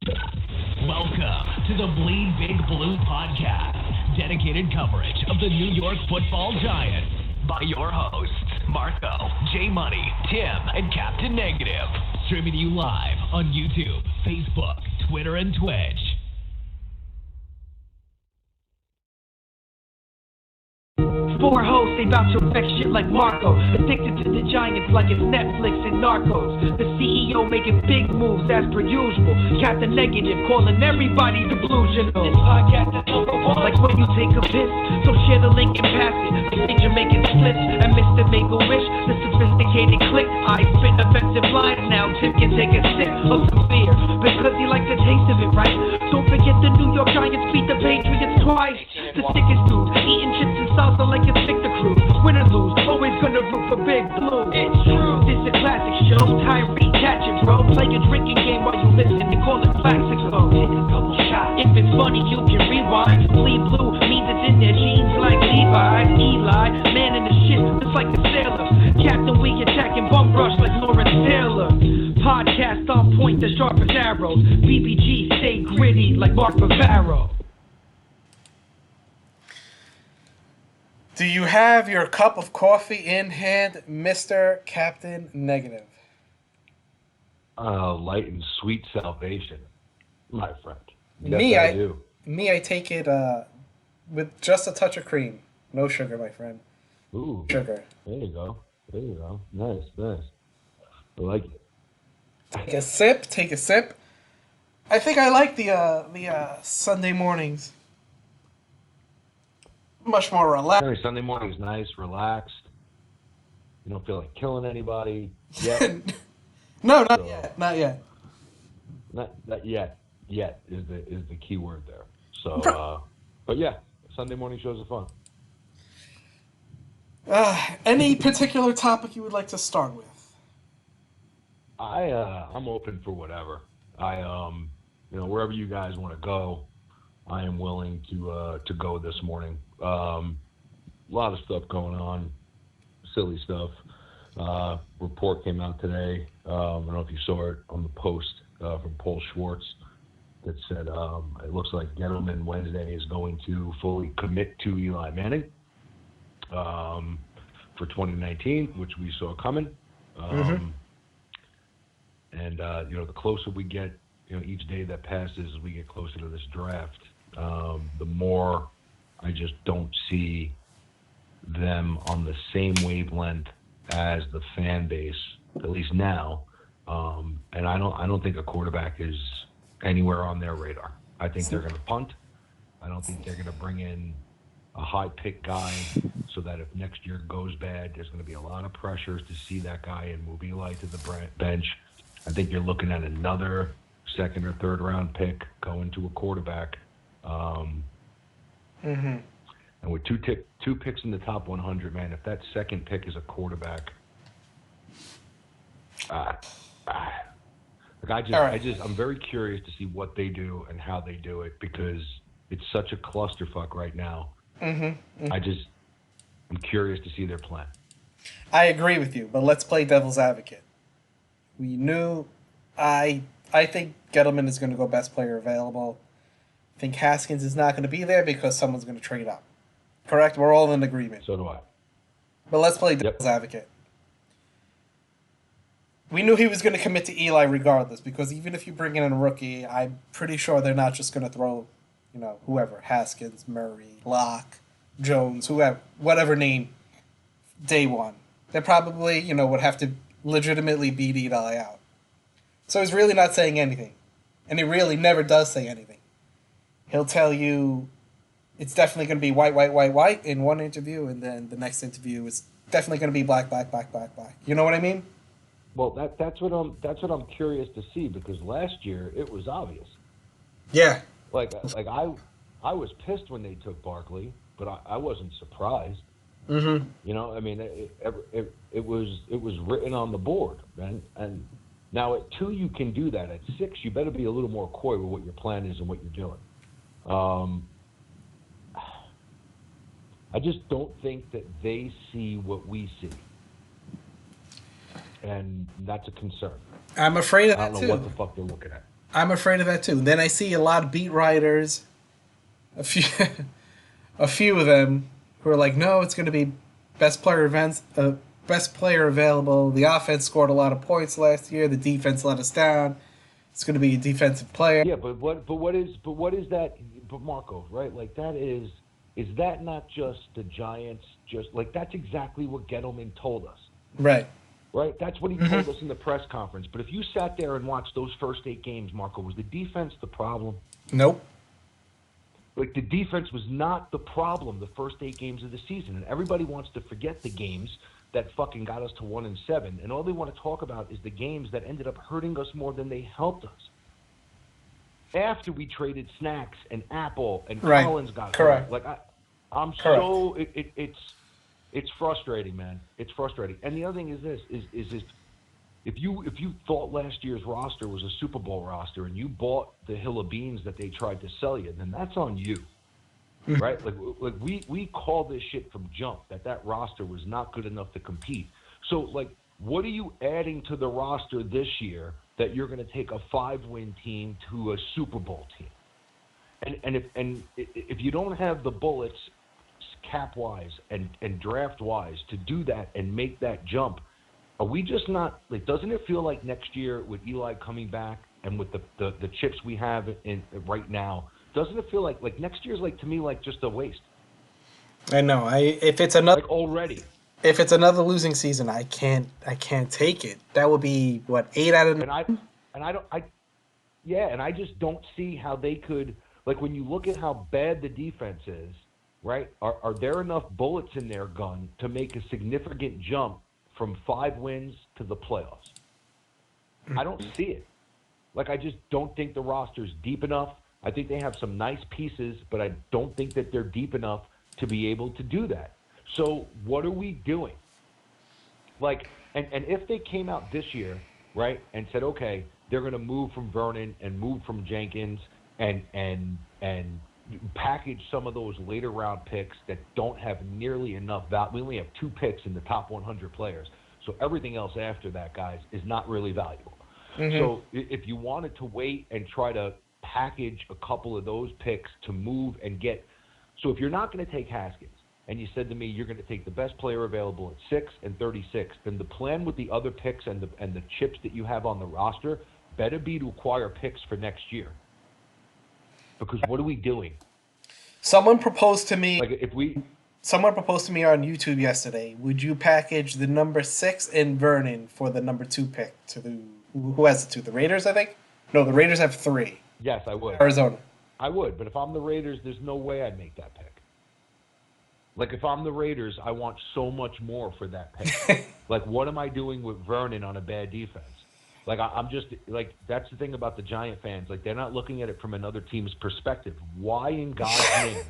Welcome to the Bleedbigblue podcast, dedicated coverage of the New York Football Giants by your hosts, Marco, J Money, Tim, and Captain Negative. Streaming to you live on YouTube, Facebook, Twitter, and Twitch. Four hosts, they bout to affect shit like Marco. Addicted to the Giants like it's Netflix and Narcos. The CEO making big moves as per usual. Captain Negative calling everybody delusional. This podcast is like when you take a piss. So share the link and pass it. Like Ninja making splits and Mr. Make-A-Wish. The sophisticated click. I spit offensive lines now. Tim can take a sip of some beer because he likes the taste of it, right? Don't forget the New York Giants beat the Patriots twice. The sickest dudes eating chips and salsa like it's Victor Cruz. Win or lose, always gonna root for Big Blue. It's true, this a classic show. Tyree, catch it, bro. Play a drinking game while you listen and call it Flaxico. Take a couple shots. If it's funny, you can rewind. Bleed blue means it's in their jeans like Levi's. Eli, man in the shit, just like the sailors. Captain, we attacking bum rush like Lawrence Taylor. Podcast on point, the sharp as arrows. BBG, stay gritty like Mark Bavaro. Do you have your cup of coffee in hand, Mr. Captain Negative? Light and sweet salvation, my friend. I take it with just a touch of cream. No sugar, my friend. Ooh. Sugar. There you go. Nice. I like it. Take a sip. I think I like the Sunday mornings. Much more relaxed. Sunday morning's nice, relaxed. You don't feel like killing anybody yet. No, not yet. Not yet. Yet is the key word there. So, but yeah, Sunday morning shows are fun. Any particular topic you would like to start with? I'm open for whatever. Wherever you guys want to go, I am willing to go this morning. A lot of stuff going on, silly stuff. Report came out today. I don't know if you saw it on the post from Paul Schwartz that said it looks like Gettleman Wednesday is going to fully commit to Eli Manning for 2019, which we saw coming. And the closer we get, each day that passes, we get closer to this draft. The more I just don't see them on the same wavelength as the fan base, at least now. And I don't think a quarterback is anywhere on their radar. I think they're going to punt. I don't think they're going to bring in a high pick guy so that if next year goes bad, there's going to be a lot of pressures to see that guy and move Eli to the bench. I think you're looking at another second or third round pick going to a quarterback. And with two picks in the top 100, man, if that second pick is a quarterback, I'm very curious to see what they do and how they do it because it's such a clusterfuck right now. I'm curious to see their plan. I agree with you, but let's play devil's advocate. We knew, I think Gettleman is going to go best player available. I think Haskins is not going to be there because someone's going to trade up. Correct? We're all in agreement. So do I. But let's play devil's advocate. We knew he was going to commit to Eli regardless because even if you bring in a rookie, I'm pretty sure they're not just going to throw, whoever, Haskins, Murray, Locke, Jones, whoever, whatever name, day one. They probably, would have to legitimately beat Eli out. So he's really not saying anything. And he really never does say anything. He'll tell you it's definitely going to be white in one interview, and then the next interview is definitely going to be black. You know what I mean? Well, that's what I'm curious to see because last year it was obvious. Yeah. Like I was pissed when they took Barkley, but I wasn't surprised. It was written on the board, man. And now at 2 you can do that. At 6 you better be a little more coy with what your plan is and what you're doing. I just don't think that they see what we see. And that's a concern. I'm afraid of I that, don't too. know what the fuck they're looking at. I'm afraid of that too. Then I see a lot of beat writers, a few, a few of them who are like, no, it's going to be best player available. The offense scored a lot of points last year. The defense let us down. It's going to be a defensive player. Yeah, but what is that? But Marco, right? Like that is that not just the Giants? Just like that's exactly what Gettleman told us. Right. Right? That's what he told us in the press conference. But if you sat there and watched those first 8 games, Marco, was the defense the problem? Nope. Like the defense was not the problem the first 8 games of the season, and everybody wants to forget the games that fucking got us to 1-7, and all they want to talk about is the games that ended up hurting us more than they helped us. After we traded Snacks and Apple and Collins got correct. Hurt, like I'm correct. So it's frustrating, man. It's frustrating. And the other thing is this is if you thought last year's roster was a Super Bowl roster and you bought the hill of beans that they tried to sell you, then that's on you. Right? Like we called this shit from jump that roster was not good enough to compete. So like what are you adding to the roster this year that you're going to take a 5-win team to a Super Bowl team? And if you don't have the bullets cap-wise and draft-wise to do that and make that jump, are we just not, like, doesn't it feel like next year with Eli coming back and with the chips we have in right now, doesn't it feel like next year's like, to me, like just a waste? I know. If it's another like already. If it's another losing season, I can't take it. That would be what, 8 out of 9? And I just don't see how they could, like, when you look at how bad the defense is, right? Are there enough bullets in their gun to make a significant jump from 5 wins to the playoffs? I don't see it. Like, I just don't think the roster's deep enough. I think they have some nice pieces, but I don't think that they're deep enough to be able to do that. So what are we doing? Like, and if they came out this year, right, and said, okay, they're going to move from Vernon and move from Jenkins and package some of those later round picks that don't have nearly enough value. We only have 2 picks in the top 100 players. So everything else after that, guys, is not really valuable. So if you wanted to wait and try to package a couple of those picks to move and get – so if you're not going to take Haskins and you said to me you're going to take the best player available at 6 and 36, then the plan with the other picks and the chips that you have on the roster better be to acquire picks for next year. Because what are we doing? Someone proposed to me on YouTube yesterday, would you package the number 6 in Vernon for the number 2 pick to the – who has the 2? The Raiders, I think? No, the Raiders have 3. Yes, I would. Arizona. I would, but if I'm the Raiders, there's no way I'd make that pick. Like, if I'm the Raiders, I want so much more for that pick. Like, what am I doing with Vernon on a bad defense? Like, I'm just, like, that's the thing about the Giant fans. Like, they're not looking at it from another team's perspective. Why in God's name,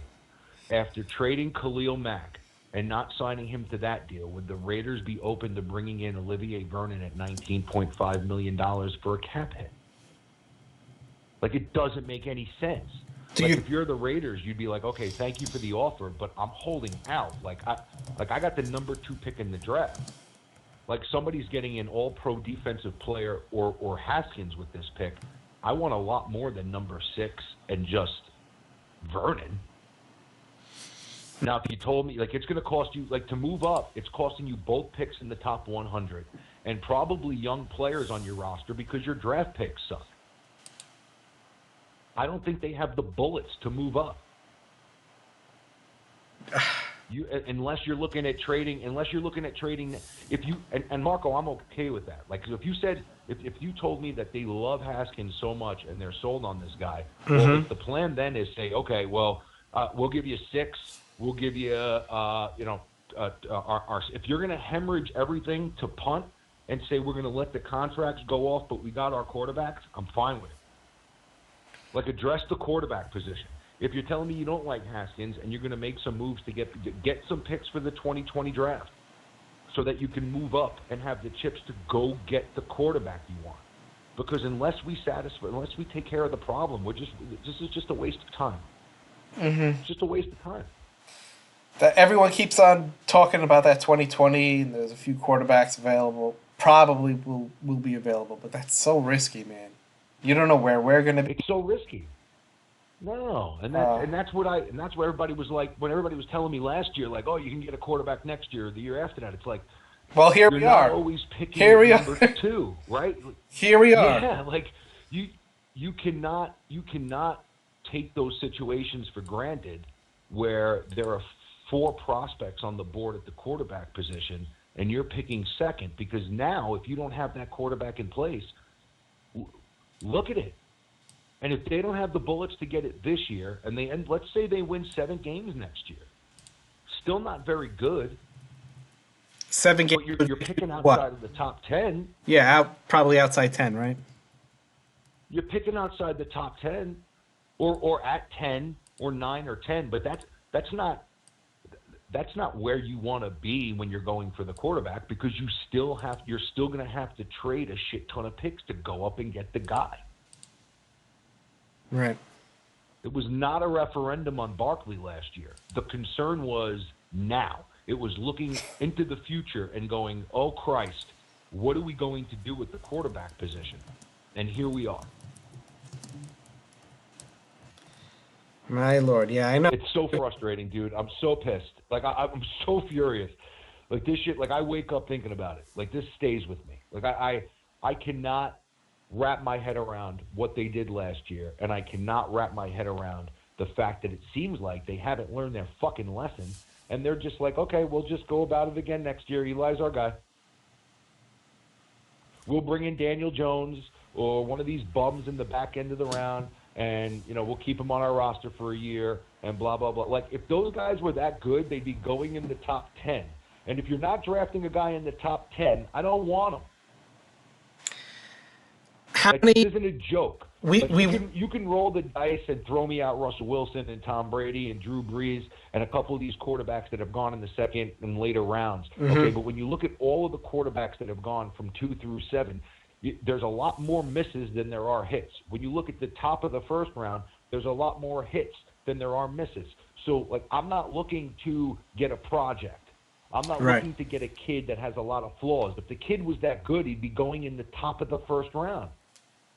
after trading Khalil Mack and not signing him to that deal, would the Raiders be open to bringing in Olivier Vernon at $19.5 million for a cap hit? Like, it doesn't make any sense. If you're the Raiders, you'd be like, okay, thank you for the offer, but I'm holding out. I got the number 2 pick in the draft. Like, somebody's getting an all-pro defensive player or Haskins with this pick. I want a lot more than number 6 and just Vernon. Now, if you told me, like, it's going to cost you, like, to move up, it's costing you both picks in the top 100 and probably young players on your roster because your draft picks suck. I don't think they have the bullets to move up. Unless you're looking at trading, if you and Marco, I'm okay with that. Like, if you said, if you told me that they love Haskins so much and they're sold on this guy, well, if the plan then is say, okay, well, we'll give you 6, we'll give you, our if you're going to hemorrhage everything to punt and say we're going to let the contracts go off, but we got our quarterbacks, I'm fine with it. Like, address the quarterback position. If you're telling me you don't like Haskins and you're going to make some moves to get some picks for the 2020 draft so that you can move up and have the chips to go get the quarterback you want. Because unless we take care of the problem, this is just a waste of time. It's just a waste of time. Everyone keeps on talking about that 2020, and there's a few quarterbacks available. Probably will be available, but that's so risky, man. You don't know where we're gonna be. It's so risky. No, and that's what everybody was like when everybody was telling me last year, like, oh, you can get a quarterback next year or the year after that. It's like, Well, here you're we not are. always picking Here we number are. 2, right? Here we are. Yeah, like you cannot take those situations for granted where there are 4 prospects on the board at the quarterback position and you're picking second, because now if you don't have that quarterback in place, look at it. And if they don't have the bullets to get it this year, and let's say they win 7 games next year, still not very good. 7 games. But you're picking outside of the top 10. Yeah, probably outside 10, right? You're picking outside the top 10, or at 10, or 9 or 10. But that's not where you want to be when you're going for the quarterback, because you're still going to have to trade a shit ton of picks to go up and get the guy. Right. It was not a referendum on Barkley last year. The concern was now. It was looking into the future and going, oh, Christ, what are we going to do with the quarterback position? And here we are. My Lord, yeah, I know. It's so frustrating, dude. I'm so pissed. Like, I'm so furious. Like, this shit, like, I wake up thinking about it. Like, this stays with me. Like, I cannot wrap my head around what they did last year, and I cannot wrap my head around the fact that it seems like they haven't learned their fucking lesson, and they're just like, okay, we'll just go about it again next year. Eli's our guy. We'll bring in Daniel Jones or one of these bums in the back end of the round, and, you know, we'll keep him on our roster for a year, and blah, blah, blah. Like, if those guys were that good, they'd be going in the top 10. And if you're not drafting a guy in the top 10, I don't want him. This isn't a joke. You can roll the dice and throw me out Russell Wilson and Tom Brady and Drew Brees and a couple of these quarterbacks that have gone in the second and later rounds. Mm-hmm. Okay, but when you look at all of the quarterbacks that have gone from 2 through 7, there's a lot more misses than there are hits. When you look at the top of the first round, there's a lot more hits than there are misses. So, like, I'm not looking to get a project. I'm not looking to get a kid that has a lot of flaws. If the kid was that good, he'd be going in the top of the first round.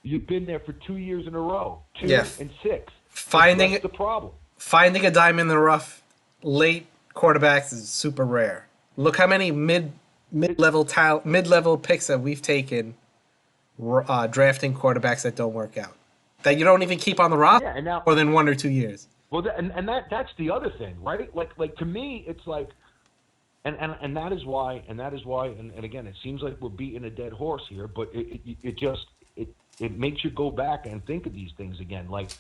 You've been there for 2 years in a row, 2 and 6. That's the problem. Finding a diamond in the rough late quarterbacks is super rare. Look how many mid-level picks that we've taken drafting quarterbacks that don't work out, that you don't even keep on the roster more than 1 or 2 years. Well, that's the other thing, right? Like to me, it's like, and that is why, and again, it seems like we're beating a dead horse here, but it makes you go back and think of these things again. Like,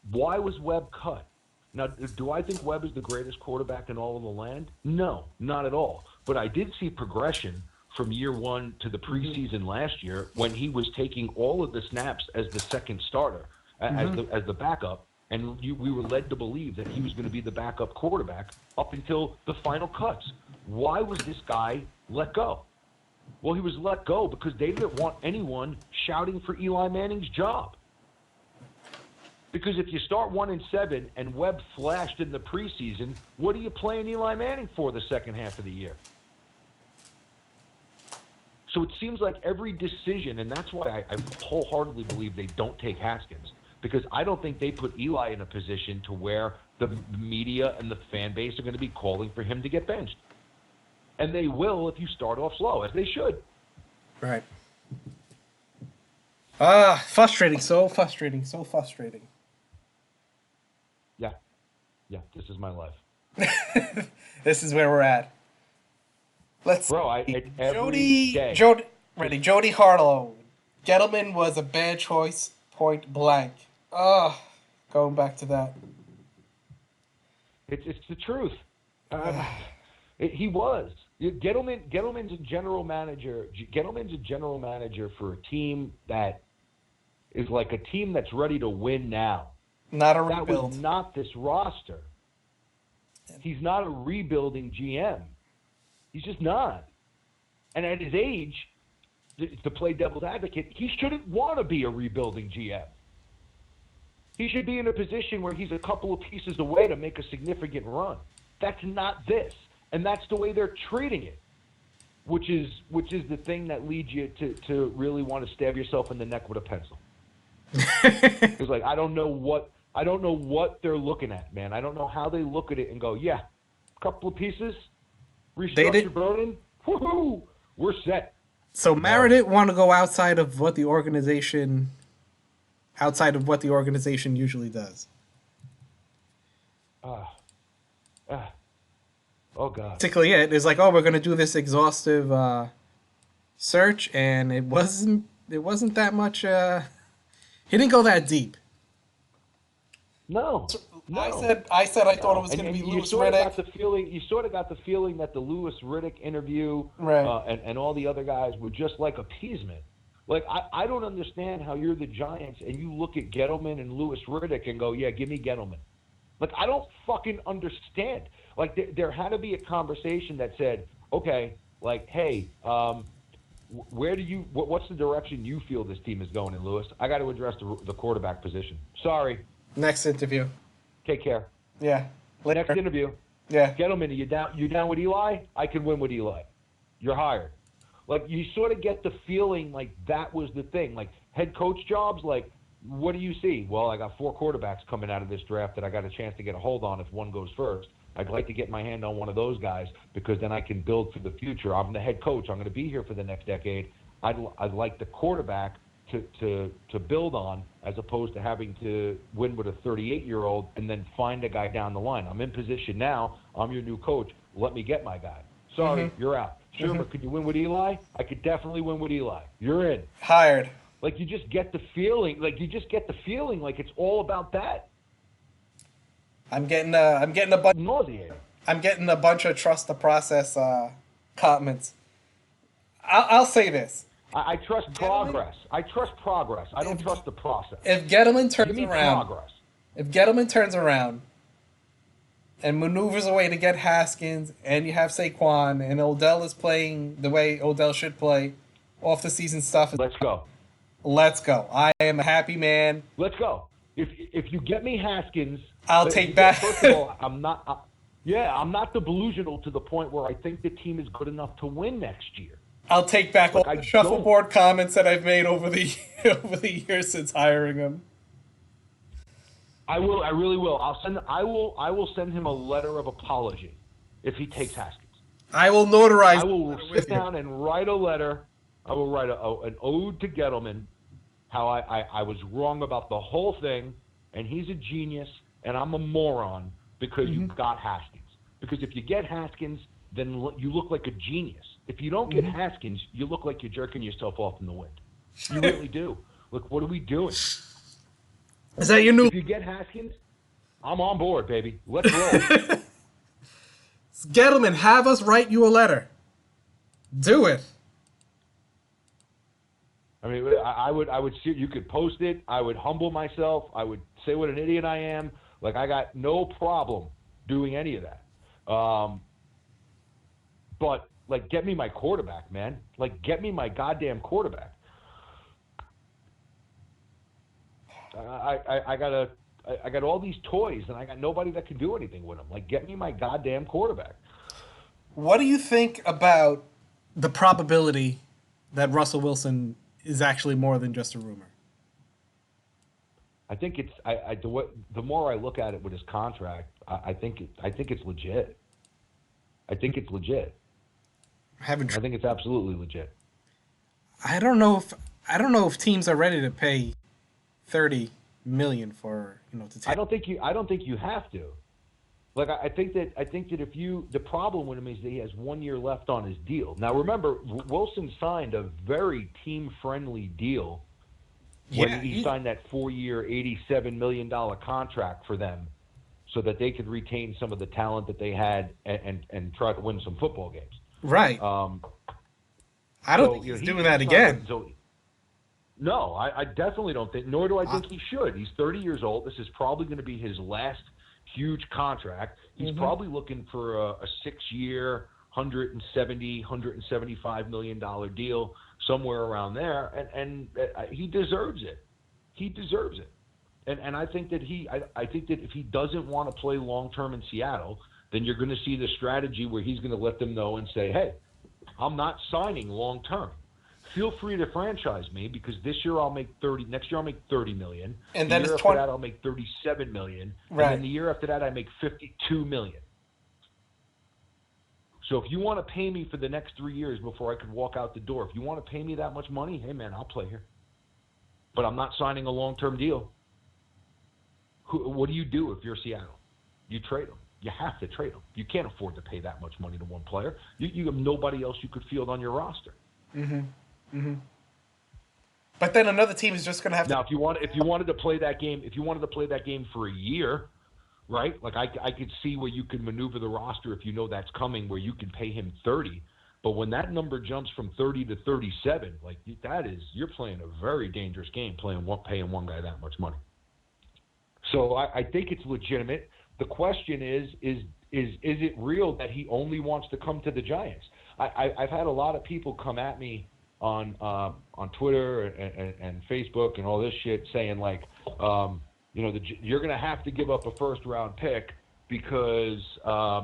why was Webb cut? Now, do I think Webb is the greatest quarterback in all of the land? No, not at all. But I did see progression from year 1 to the preseason last year when he was taking all of the snaps as the second starter, as the backup, and we were led to believe that he was going to be the backup quarterback up until the final cuts. Why was this guy let go? Well, he was let go because they didn't want anyone shouting for Eli Manning's job. Because if you start 1-7 and Webb flashed in the preseason, what are you playing Eli Manning for the second half of the year? So it seems like every decision, and that's why I wholeheartedly believe they don't take Haskins, because I don't think they put Eli in a position to where the media and the fan base are going to be calling for him to get benched. And they will if you start off slow, as they should. Right. Frustrating. So frustrating. So frustrating. Yeah, this is my life. This is where we're at. Jody Harlow. Gettleman was a bad choice, point blank. Going back to that. It's the truth. He was. Gettleman's a general manager. Gettleman's a general manager for a team that is like a team that's ready to win now. Not a rebuild. That was not this roster. He's not a rebuilding GM. He's just not. And at his age, to play devil's advocate, he shouldn't want to be a rebuilding GM. He should be in a position where he's a couple of pieces away to make a significant run. That's not this. And that's the way they're treating it, which is the thing that leads you to really want to stab yourself in the neck with a pencil. It's like I don't know what they're looking at, man. I don't know how they look at it and go, yeah, a couple of pieces, restructure Bowden, woohoo, we're set. So Mara didn't want to go outside of what the organization usually does. Oh God. Basically, it is like, oh, we're gonna do this exhaustive search, and it wasn't that much. He didn't go that deep. No. I said I thought it was going to be Louis Riddick. You sort of got the feeling that the Louis Riddick interview and all the other guys were just like appeasement. Like, I don't understand how you're the Giants and you look at Gettleman and Louis Riddick and go, yeah, give me Gettleman. Like, I don't fucking understand. Like, there had to be a conversation that said, okay, like, hey, what's the direction you feel this team is going in, Louis? I got to address the quarterback position. Sorry. Next interview. Take care. Yeah. Later. Next interview. Yeah. Gentlemen, you down with Eli? I can win with Eli. You're hired. Like, you sort of get the feeling like that was the thing. Like, head coach jobs, like, what do you see? Well, I got 4 quarterbacks coming out of this draft that I got a chance to get a hold on if one goes first. I'd like to get my hand on one of those guys because then I can build for the future. I'm the head coach. I'm going to be here for the next decade. I'd like the quarterback to build on as opposed to having to win with a 38-year-old and then find a guy down the line. I'm in position now. I'm your new coach. Let me get my guy. Sorry, you're out. Sure, but could you win with Eli? I could definitely win with Eli. You're in. Hired. Like, you just get the feeling. Like, it's all about that. I'm getting a bunch. Nauseating. I'm getting a bunch of trust the process comments. I'll say this. I trust progress. I trust progress. I don't trust the process. If Gettleman turns around, progress. And maneuvers a way to get Haskins, and you have Saquon, and Odell is playing the way Odell should play, off the season stuff. Let's go. Let's go. I am a happy man. Let's go. If you get me Haskins, I'll take back. First of all, I'm not delusional to the point where I think the team is good enough to win next year. I'll take back all the shuffleboard comments that I've made over the years since hiring him. I will. I really will. I will send him a letter of apology if he takes Haskins. I will notarize. I will sit down and write a letter. I will write an ode to Gettleman, how I was wrong about the whole thing, and he's a genius, and I'm a moron because you got Haskins. Because if you get Haskins, then you look like a genius. If you don't get Haskins, you look like you're jerking yourself off in the wind. You really do. Look, what are we doing? Is that your new? If you get Haskins, I'm on board, baby. Let's roll. Gettleman, have us write you a letter. Do it. I mean, I would see. You could post it. I would humble myself. I would say what an idiot I am. Like, I got no problem doing any of that. But like, get me my quarterback, man. Like, get me my goddamn quarterback. I got all these toys, and I got nobody that can do anything with them. Like, get me my goddamn quarterback. What do you think about the probability that Russell Wilson is actually more than just a rumor? I think it's the more I look at it with his contract, I think it's legit. I think it's legit. I think it's absolutely legit. I don't know if teams are ready to pay $30 million for to take. I don't think you have to. Like, I think that if the problem with him is that he has 1 year left on his deal. Now, remember, Wilson signed a very team-friendly deal when he signed that 4-year, $87 million contract for them, so that they could retain some of the talent that they had and try to win some football games. Right. I don't think he's doing that again. No, I definitely don't think, nor do I think he should. He's 30 years old. This is probably going to be his last huge contract. He's probably looking for a 6-year, $175 million deal, somewhere around there, and he deserves it. He deserves it. And I think that I think that if he doesn't want to play long-term in Seattle, then you're going to see the strategy where he's going to let them know and say, hey, I'm not signing long-term. feel free to franchise me because this year I'll make 30. Next year I'll make 30 million. And the then year it's after that I'll make 37 million. Right. And then the year after that I make 52 million. So if you want to pay me for the next 3 years before I could walk out the door, if you want to pay me that much money, hey man, I'll play here. But I'm not signing a long-term deal. What do you do if you're Seattle? You trade them. You have to trade them. You can't afford to pay that much money to one player. You have nobody else you could field on your roster. But then another team is just going to have to. Now, if you wanted to play that game for a year, right? Like I could see where you could maneuver the roster if you know that's coming, where you can pay him 30. But when that number jumps from 30 to 37, like you're playing a very dangerous game, paying one guy that much money. So I think it's legitimate. The question is it real that he only wants to come to the Giants? I've had a lot of people come at me on Twitter and Facebook and all this shit saying like, you're going to have to give up a first-round pick because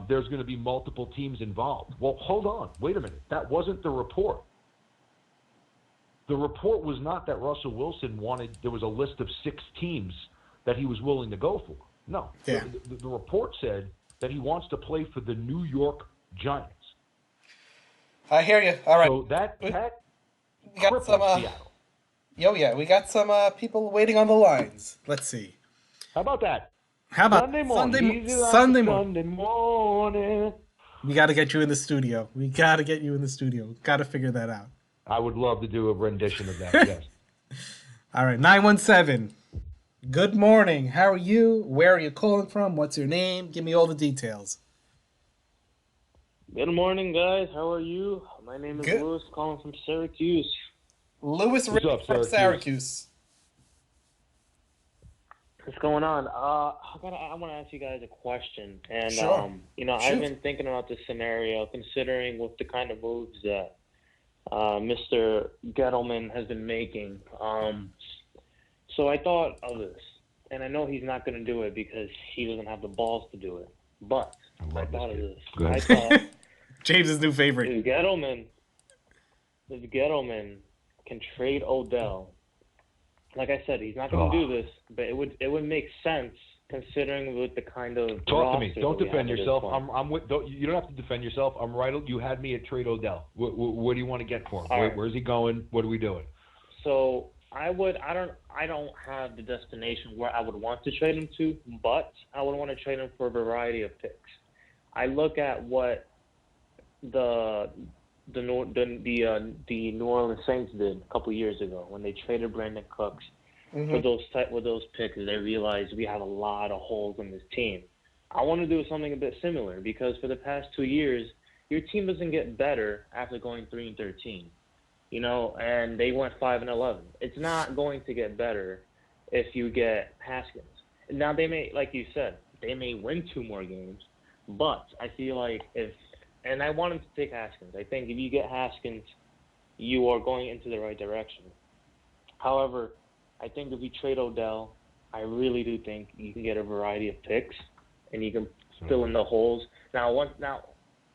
there's going to be multiple teams involved. Well, hold on. Wait a minute. That wasn't the report. The report was not that Russell Wilson there was a list of 6 teams that he was willing to go for. No. Yeah. The report said that he wants to play for the New York Giants. I hear you. All right. So that we got crippled some. Seattle. We got some people waiting on the lines. Let's see. How about that? How about Sunday morning? Sunday morning. We got to get you in the studio. Got to figure that out. I would love to do a rendition of that. Yes. All right. 917. Good morning. How are you? Where are you calling from? What's your name? Give me all the details. Good morning, guys. How are you? My name is Good. Louis, calling from Syracuse. Louis What's up, from Syracuse? What's going on? I want to ask you guys a question. And, Sure. Shoot. Shoot. I've been thinking about this scenario, considering with the kind of moves that Mr. Gettleman has been making. So I thought of this, and I know he's not going to do it because he doesn't have the balls to do it. But I thought of this. Go ahead. I thought James' new favorite. if Gettleman can trade Odell, like I said, he's not going to do this, but it would make sense considering with the kind of Talk to me. roster Don't that we defend have at this yourself. point. You don't have to defend yourself. I'm right. You had me at trade Odell. What do you want to get for him? All right. Where's he going? What are we doing? So I don't have the destination where I would want to trade him to, but I would want to trade him for a variety of picks. I look at what the New Orleans Saints did a couple years ago when they traded Brandon Cooks with those picks. They realized we have a lot of holes in this team. I want to do something a bit similar because for the past 2 years, your team doesn't get better after going 3-13. And they went 5-11. It's not going to get better if you get Haskins. Now they may, like you said, they may win 2 more games, but I feel like and I want him to take Haskins. I think if you get Haskins, you are going into the right direction. However, I think if you trade Odell, I really do think you can get a variety of picks and you can fill in the holes. Now,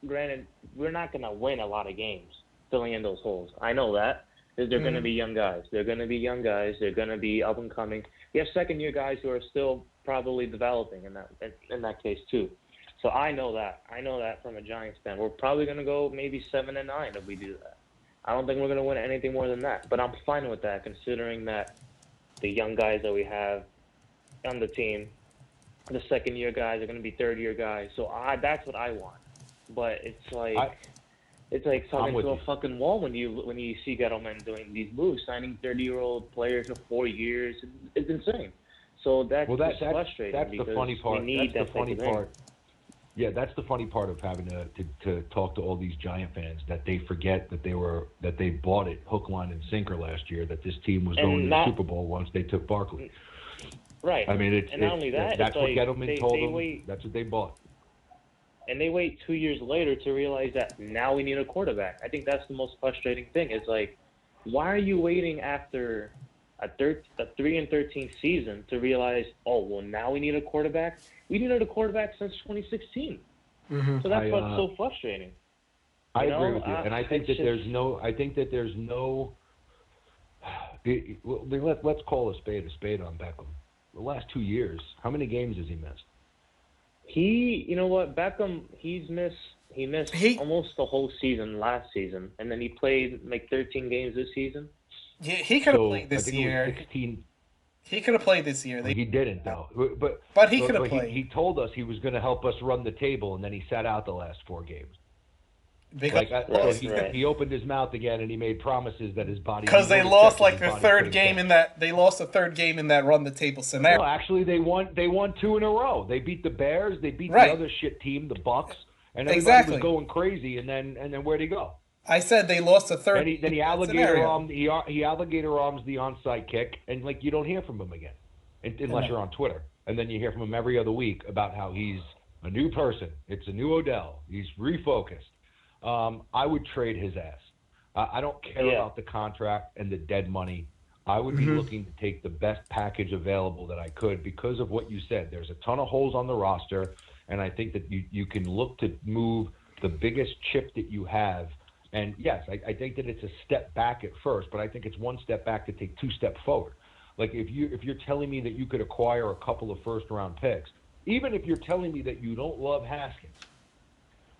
granted, we're not going to win a lot of games filling in those holes. I know that. They're going to be young guys. They're going to be up and coming. You have second-year guys who are still probably developing in that case too. So I know that. I know that from a Giants fan. We're probably going to go maybe 7-9 if we do that. I don't think we're going to win anything more than that. But I'm fine with that, considering that the young guys that we have on the team, the second-year guys are going to be third-year guys. So that's what I want. But it's like talking to a fucking wall when you see Gettleman doing these moves, signing 30-year-old players for 4 years. It's insane. So that's frustrating. That's the funny part. That's the funny part. Yeah, that's the funny part of having to talk to all these Giant fans, that they forget that they bought it hook, line, and sinker last year, that this team was going to the Super Bowl once they took Barkley. Right. I mean, not only that, that's what like Gettleman told them. That's what they bought. And they wait 2 years later to realize that now we need a quarterback. I think that's the most frustrating thing. It's like, why are you waiting after a 3-13 season to realize, now we need a quarterback? We needed a quarterback since 2016. So that's what's so frustrating. I agree with you, and I think that there's no Let's call a spade on Beckham. The last 2 years, how many games has he missed? You know what, Beckham, he missed almost the whole season last season, and then he played like 13 games this season. He could have played this year. It was 16. He could have played this year. He didn't, though. But he could have played. He told us he was going to help us run the table, and then he sat out the last 4 games. Because he opened his mouth again, and he made promises that his body. Because they lost like the third game in that. They lost the third game in that run the table scenario. No, actually, they won 2 in a row. They beat the Bears. They beat the other shit team, the Bucks, and everybody was going crazy. And then where'd he go? I said they lost the third. Then he alligator armed the onside kick, and like you don't hear from him again, unless you're on Twitter. And then you hear from him every other week about how he's a new person. It's a new Odell. He's refocused. I would trade his ass. I don't care about the contract and the dead money. I would be looking to take the best package available that I could because of what you said. There's a ton of holes on the roster, and I think that you can look to move the biggest chip that you have. And yes, I think that it's a step back at first, but I think it's one step back to take 2 steps forward. Like if you're telling me that you could acquire a couple of first-round picks, even if you're telling me that you don't love Haskins,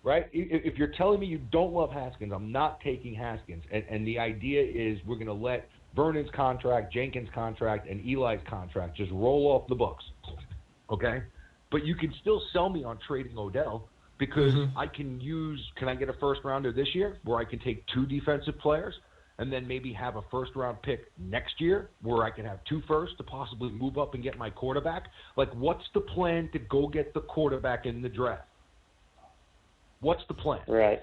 right? If you're telling me you don't love Haskins, I'm not taking Haskins. And the idea is we're going to let Vernon's contract, Jenkins' contract, and Eli's contract just roll off the books, okay? But you can still sell me on trading Odell because can I get a first-rounder this year where I can take 2 defensive players and then maybe have a first-round pick next year where I can have 2 firsts to possibly move up and get my quarterback? Like, what's the plan to go get the quarterback in the draft? What's the plan? Right.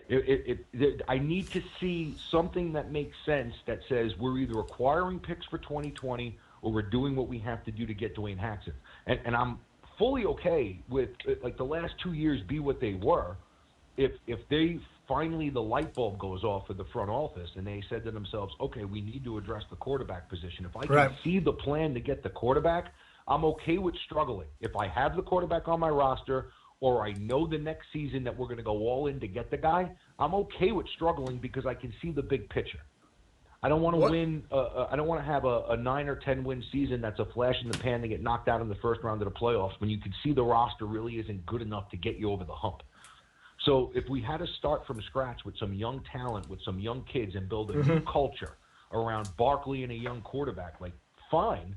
I need to see something that makes sense that says we're either acquiring picks for 2020 or we're doing what we have to do to get Dwayne Haskins. And I'm fully okay with, like, the last 2 years be what they were. If they finally the light bulb goes off for the front office and they said to themselves, okay, we need to address the quarterback position. If I can see the plan to get the quarterback, I'm okay with struggling. If I have the quarterback on my roster or I know the next season that we're going to go all in to get the guy, I'm okay with struggling because I can see the big picture. I don't want to win. I don't want to have a 9 or 10 win season that's a flash in the pan to get knocked out in the first round of the playoffs when you can see the roster really isn't good enough to get you over the hump. So if we had to start from scratch with some young talent, with some young kids, and build a new culture around Barkley and a young quarterback, like, fine,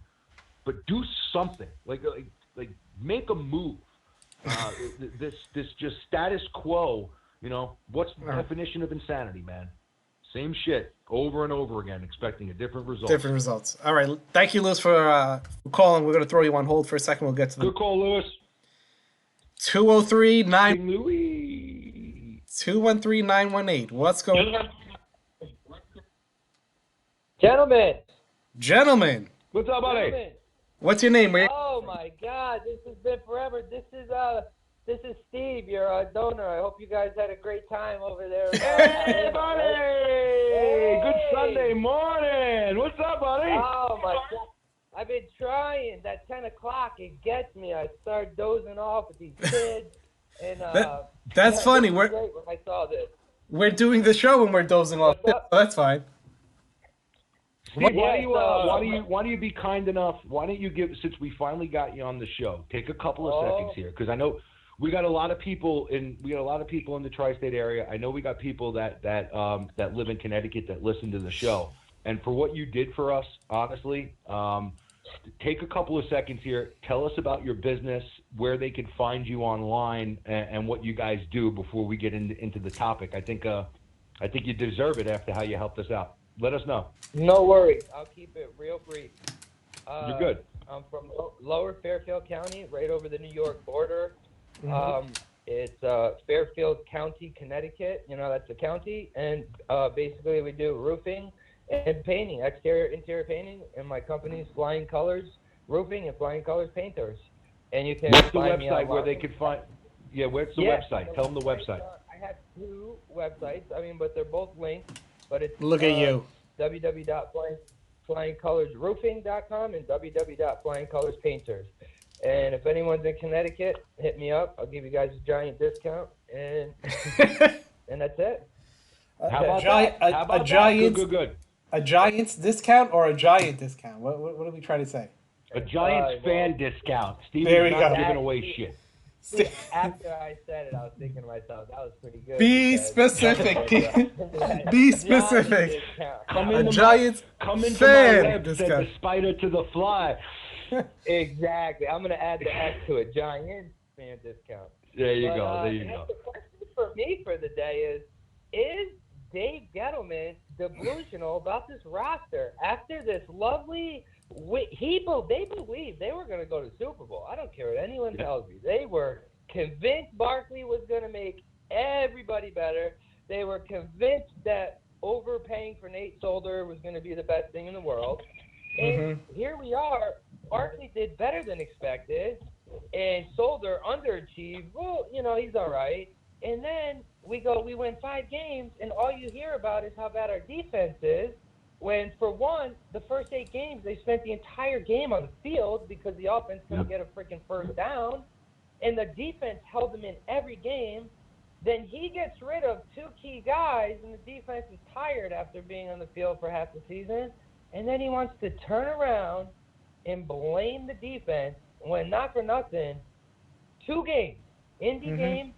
but do something. Like make a move. This just status quo, what's the definition of insanity, man? Same shit over and over again, expecting a different result. Different results. All right. Thank you, Lewis, for calling. We're going to throw you on hold for a second. We'll get to the... Good call, Lewis. 213-918. What's going on? Gentlemen. What's up, buddy? What's your name? Oh my God, this has been forever. This is Steve, your donor. I hope you guys had a great time over there. Hey, buddy! Hey. Good Sunday morning. What's up, buddy? Oh my God, I've been trying. That 10 o'clock, it gets me. I start dozing off with these kids, and that's funny. Great when I saw this. We're doing the show when we're dozing off. That's fine. Steve, why do you be kind enough? Why don't you since we finally got you on the show, take a couple of seconds here, because I know we got a lot of people in the tri-state area. I know we got people that live in Connecticut that listen to the show, and for what you did for us, honestly, take a couple of seconds here. Tell us about your business, where they can find you online, and what you guys do before we get into the topic. I think you deserve it after how you helped us out. Let us know. No worries. I'll keep it real brief. You're good. I'm from Lower Fairfield County, right over the New York border. It's Fairfield County, Connecticut. That's the county. And basically we do roofing and painting, exterior, interior painting. And my company's Flying Colors Roofing and Flying Colors Painters. And you can What's the find me website where online. they can find? Yeah, where's the website? Tell them the website. I have 2 websites. But they're both linked. But it's Look at you. www.flyingcolorsroofing.com and www.flyingcolorspainters. And if anyone's in Connecticut, hit me up. I'll give you guys a giant discount, and and that's it. How about a giant? Good. A Giants discount or a Giant discount? What are we trying to say? A Giants fan discount. There Steven's we not go. giving away shit. See, after I said it, I was thinking to myself, that was pretty good. Be because- specific. Be specific. Giant discount. Come A into Giants come into fan my web, said discount. the spider to the fly. Exactly. I'm gonna add the S to it. Giant fan discount. There you But, go. There you and go. The question for me for the day is Dave Gettleman delusional about this roster after this lovely? They believed they were going to go to the Super Bowl. I don't care what anyone tells me. They were convinced Barkley was going to make everybody better. They were convinced that overpaying for Nate Solder was going to be the best thing in the world. And here we are. Barkley did better than expected, and Solder underachieved. Well, he's all right. And then we win 5 games, and all you hear about is how bad our defense is. When, for one, the first 8 games, they spent the entire game on the field because the offense couldn't get a freaking first down, and the defense held them in every game. Then he gets rid of 2 key guys, and the defense is tired after being on the field for half the season. And then he wants to turn around and blame the defense when, not for nothing, 2 games, Indy game,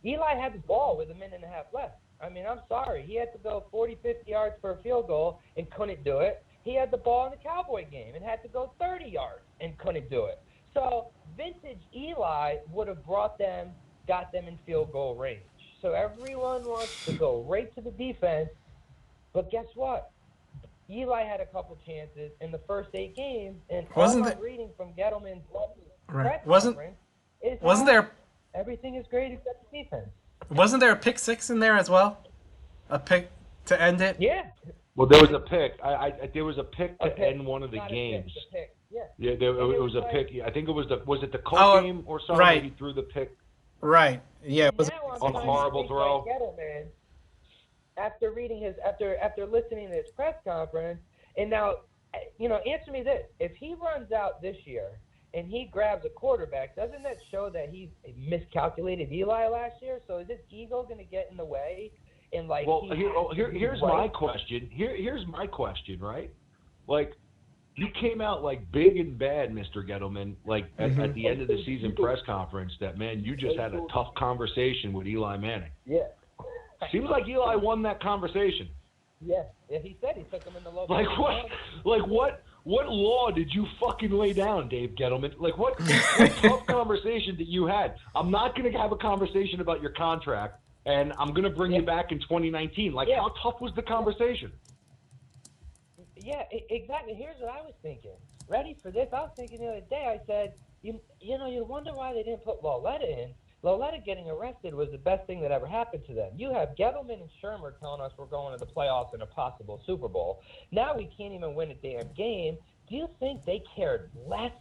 Eli had the ball with a minute and a half left. I mean, I'm sorry. He had to go 40, 50 yards for a field goal and couldn't do it. He had the ball in the Cowboy game and had to go 30 yards and couldn't do it. So vintage Eli would have got them in field goal range. So everyone wants to go right to the defense. But guess what? Eli had a couple chances in the first 8 games, and all I'm reading from Gettleman's press conference is everything is great except the defense. Wasn't there a pick 6 in there as well? A pick to end it? Yeah. Well, there was a pick. There was a pick to end one of the Not games. A pick. Yeah. Yeah, it was a pick. I think it was the Colts game or something. Right. He threw the pick. Right. Yeah. It was on a horrible throw. Gettleman, after listening to his press conference, and now, answer me this: if he runs out this year and he grabs a quarterback, doesn't that show that he miscalculated Eli last year? So is his ego going to get in the way? And here's my question. Here's my question, right? Like, you came out like big and bad, Mr. Gettleman, like at the end of the season press conference that, man, you just had a tough conversation with Eli Manning. Yeah. Seems like Eli won that conversation. Yeah, he said he took him in the local. What law did you fucking lay down, Dave Gettleman? Like, what tough conversation that you had? I'm not going to have a conversation about your contract, and I'm going to bring you back in 2019. Like, how tough was the conversation? Yeah, exactly. Here's what I was thinking. Ready for this? I was thinking the other day, I said, you wonder why they didn't put Lauletta in. Lauletta getting arrested was the best thing that ever happened to them. You have Gettleman and Shermer telling us we're going to the playoffs and a possible Super Bowl. Now we can't even win a damn game. Do you think they cared less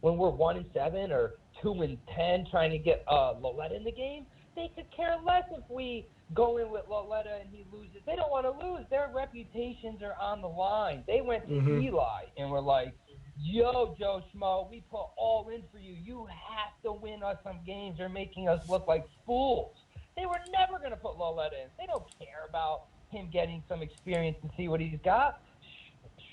when we're 1-7 or 2-10 trying to get Lauletta in the game? They could care less if we go in with Lauletta and he loses. They don't want to lose. Their reputations are on the line. They went to Eli and were like, yo, Joe Schmo, we put all in for you. You have to win us some games. You're making us look like fools. They were never going to put Lauletta in. They don't care about him getting some experience and see what he's got.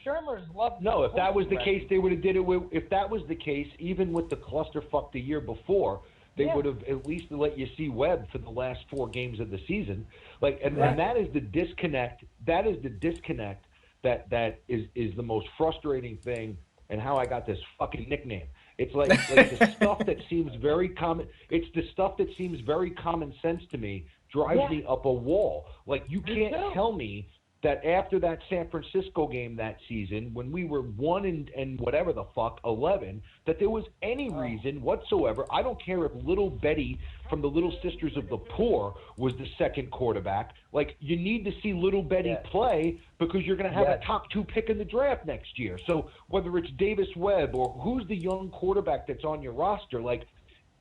Shermer's loved. No, if that was the case, they would have did it with. If that was the case, even with the clusterfuck the year before, they would have at least let you see Webb for the last 4 games of the season. Like, and that is the disconnect. That is the disconnect that is the most frustrating thing. And how I got this fucking nickname. It's like the stuff that seems very common. It's the stuff that seems very common sense to me drives me up a wall. Like, you can't tell me that after that San Francisco game that season, when we were 1 and whatever the fuck 11, that there was any reason whatsoever. I don't care if little Betty from the Little Sisters of the Poor was the second quarterback. Like, you need to see little Betty play because you're going to have a top 2 pick in the draft next year. So whether it's Davis Webb or who's the young quarterback that's on your roster, like,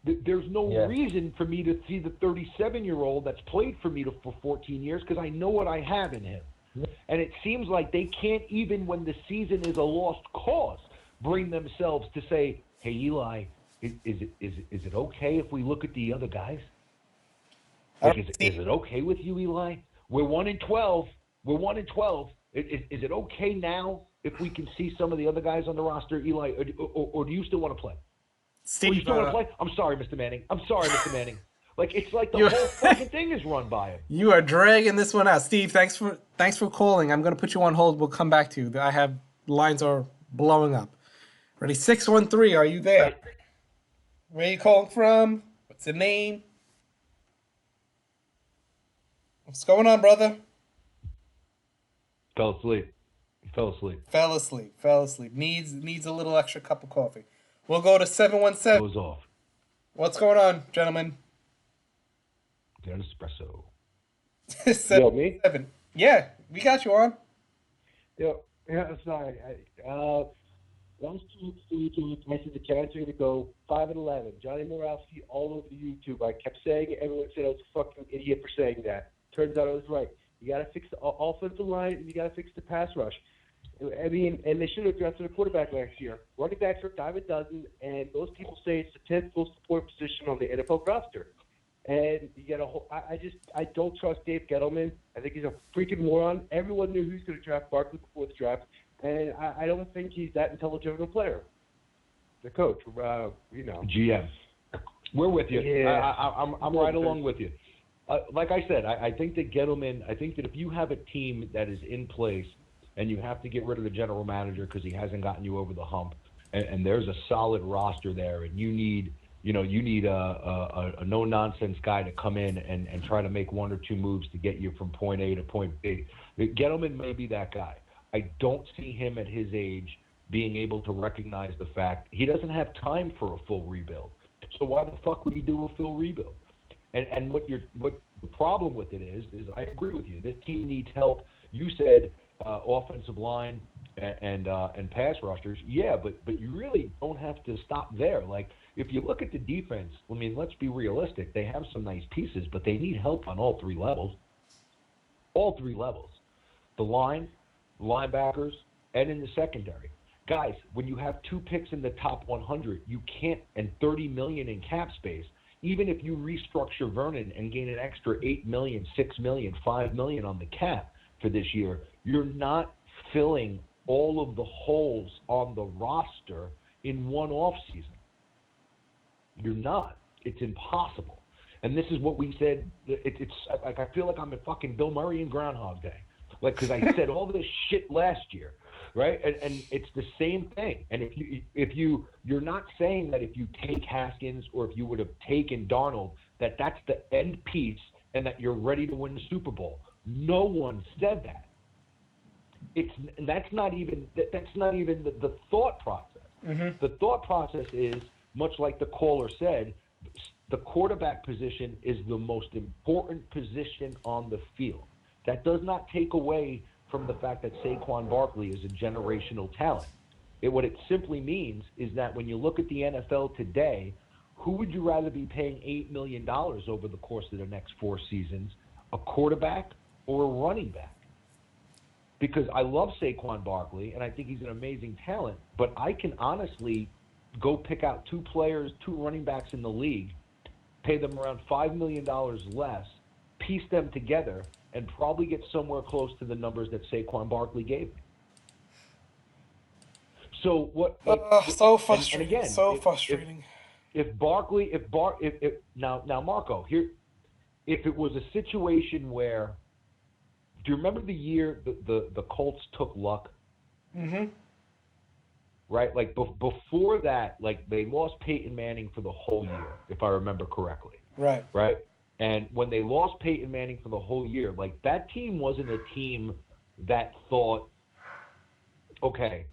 there's no reason for me to see the 37-year-old that's played for me for 14 years because I know what I have in him. And it seems like they can't, even when the season is a lost cause, bring themselves to say, hey, Eli, is it okay if we look at the other guys? Like, is it okay with you, Eli? We're 1-12. We're 1-12. Is it okay now if we can see some of the other guys on the roster, Eli, or do you still want to play? Steve, You still want to play? I'm sorry, Mr. Manning. Like, it's like the whole fucking thing is run by him. you are dragging this one out. Steve, thanks for calling. I'm going to put you on hold. We'll come back to you. Lines are blowing up. Ready? 613, are you there? Right. Where are you calling from? What's your name? What's going on, brother? Fell asleep. Fell asleep. Needs a little extra cup of coffee. We'll go to 717. Goes off. What's going on, gentlemen? Get an espresso. 717. Yeah, we got you on. Yeah, sorry. Last 2 weeks, I said the Giants are going to go 5-11. Johnny Moralski all over YouTube. I kept saying it. Everyone said I was a fucking idiot for saying that. Turns out I was right. You got to fix the offensive line, and you got to fix the pass rush. I mean, and they should have drafted a quarterback last year. Running backs are a dime a dozen, and most people say it's the 10th most important position on the NFL roster. And you get a whole. I don't trust Dave Gettleman. I think he's a freaking moron. Everyone knew he was going to draft Barkley before the draft, and I don't think he's that intelligent of a player. The coach, GM. We're with you. Yeah. I'm right along with you. Like I said, I think that Gettleman. I think that if you have a team that is in place, and you have to get rid of the general manager because he hasn't gotten you over the hump, and there's a solid roster there, and you need a no-nonsense guy to come in and try to make one or two moves to get you from point A to point B. Gettleman may be that guy. I don't see him at his age being able to recognize the fact he doesn't have time for a full rebuild. So why the fuck would he do a full rebuild? And what the problem with it is I agree with you. This team needs help. You said offensive line and pass rushers. Yeah, but you really don't have to stop there. Like, if you look at the defense, I mean, let's be realistic. They have some nice pieces, but they need help on all three levels. All three levels. The line, linebackers, and in the secondary. Guys, when you have 2 picks in the top 100, you can't, and $30 million in cap space, even if you restructure Vernon and gain an extra $8 million, $6 million, $5 million on the cap for this year, you're not filling all of the holes on the roster in one offseason. You're not. It's impossible. And this is what we said. It's like I feel like I'm at fucking Bill Murray in Groundhog Day. Like, because I said all this shit last year, right? And it's the same thing. And you're not saying that if you take Haskins or if you would have taken Darnold, that's the end piece and that you're ready to win the Super Bowl. No one said that. That's not even the thought process. Mm-hmm. The thought process is, much like the caller said, the quarterback position is the most important position on the field. That does not take away from the fact that Saquon Barkley is a generational talent. What it simply means is that when you look at the NFL today, who would you rather be paying $8 million over the course of the next 4 seasons, a quarterback or a running back? Because I love Saquon Barkley, and I think he's an amazing talent, but I can honestly go pick out 2 running backs in the league, pay them around $5 million less, piece them together, and probably get somewhere close to the numbers that Saquon Barkley gave me. So what? So frustrating. And again, so frustrating. If now Marco, here, if it was a situation where, do you remember the year the Colts took Luck? Mm-hmm. Right, like before that, like they lost Peyton Manning for the whole year, if I remember correctly. Right. Right. And when they lost Peyton Manning for the whole year, like that team wasn't a team that thought, okay,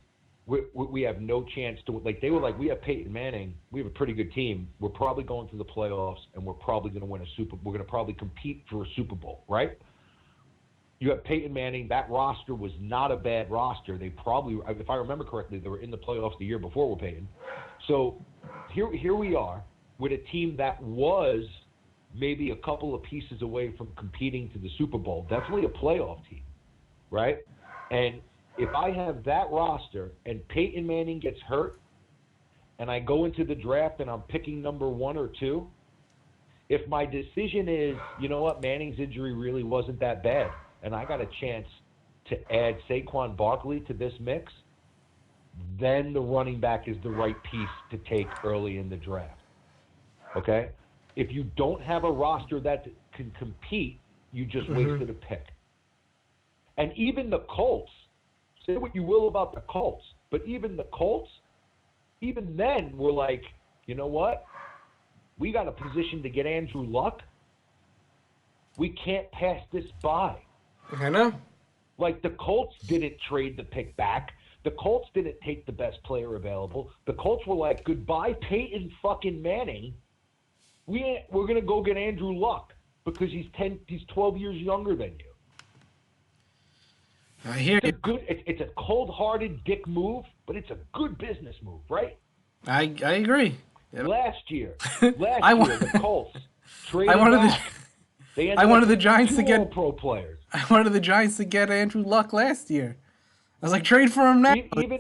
we have no chance to, like, they were like, we have Peyton Manning, we have a pretty good team, we're probably going to the playoffs, and we're probably going to win we're going to probably compete for a Super Bowl, right? You have Peyton Manning. That roster was not a bad roster. They probably, if I remember correctly, they were in the playoffs the year before with Peyton. So here we are with a team that was maybe a couple of pieces away from competing to the Super Bowl. Definitely a playoff team, right? And if I have that roster and Peyton Manning gets hurt and I go into the draft and I'm picking number 1 or 2, if my decision is, you know what, Manning's injury really wasn't that bad, and I got a chance to add Saquon Barkley to this mix, then the running back is the right piece to take early in the draft. Okay? If you don't have a roster that can compete, you just wasted a pick. And even the Colts, say what you will about the Colts, but even the Colts, even then were like, you know what? We got a position to get Andrew Luck. We can't pass this by. I know. Like, the Colts didn't trade the pick back. The Colts didn't take the best player available. The Colts were like, goodbye, Peyton fucking Manning. We're going to go get Andrew Luck because he's 12 years younger than you. I hear you. It's a cold-hearted dick move, but it's a good business move, right? I agree. Last year, the Colts traded I wanted the Giants to get pro players. I wanted the Giants to get Andrew Luck last year. I was like, trade for him now.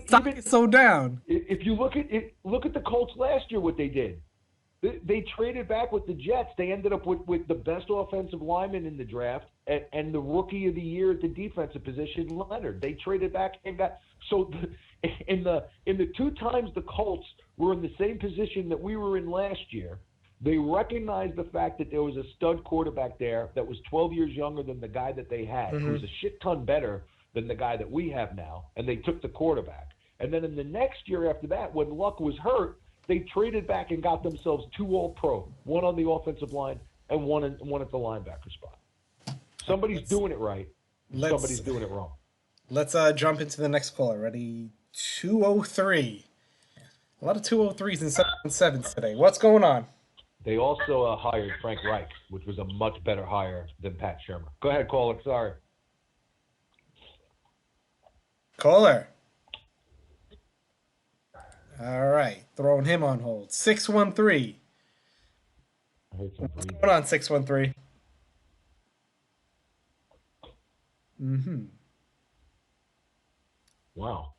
Stock is so down. If you look at the Colts last year, what they did. They traded back with the Jets. They ended up with the best offensive lineman in the draft and the rookie of the year at the defensive position, Leonard. They traded back and got in the two times the Colts were in the same position that we were in last year. They recognized the fact that there was a stud quarterback there that was 12 years younger than the guy that they had, who was a shit ton better than the guy that we have now, and they took the quarterback. And then in the next year after that, when Luck was hurt, they traded back and got themselves 2 All-Pro, one on the offensive line and one at the linebacker spot. Somebody's doing it right. Somebody's doing it wrong. Let's jump into the next caller. Ready? 203. A lot of 203s and 717s today. What's going on? They also hired Frank Reich, which was a much better hire than Pat Shermer. Go ahead, caller. Sorry. Caller. All right. Throwing him on hold. 613. What's going on, 613? Wow.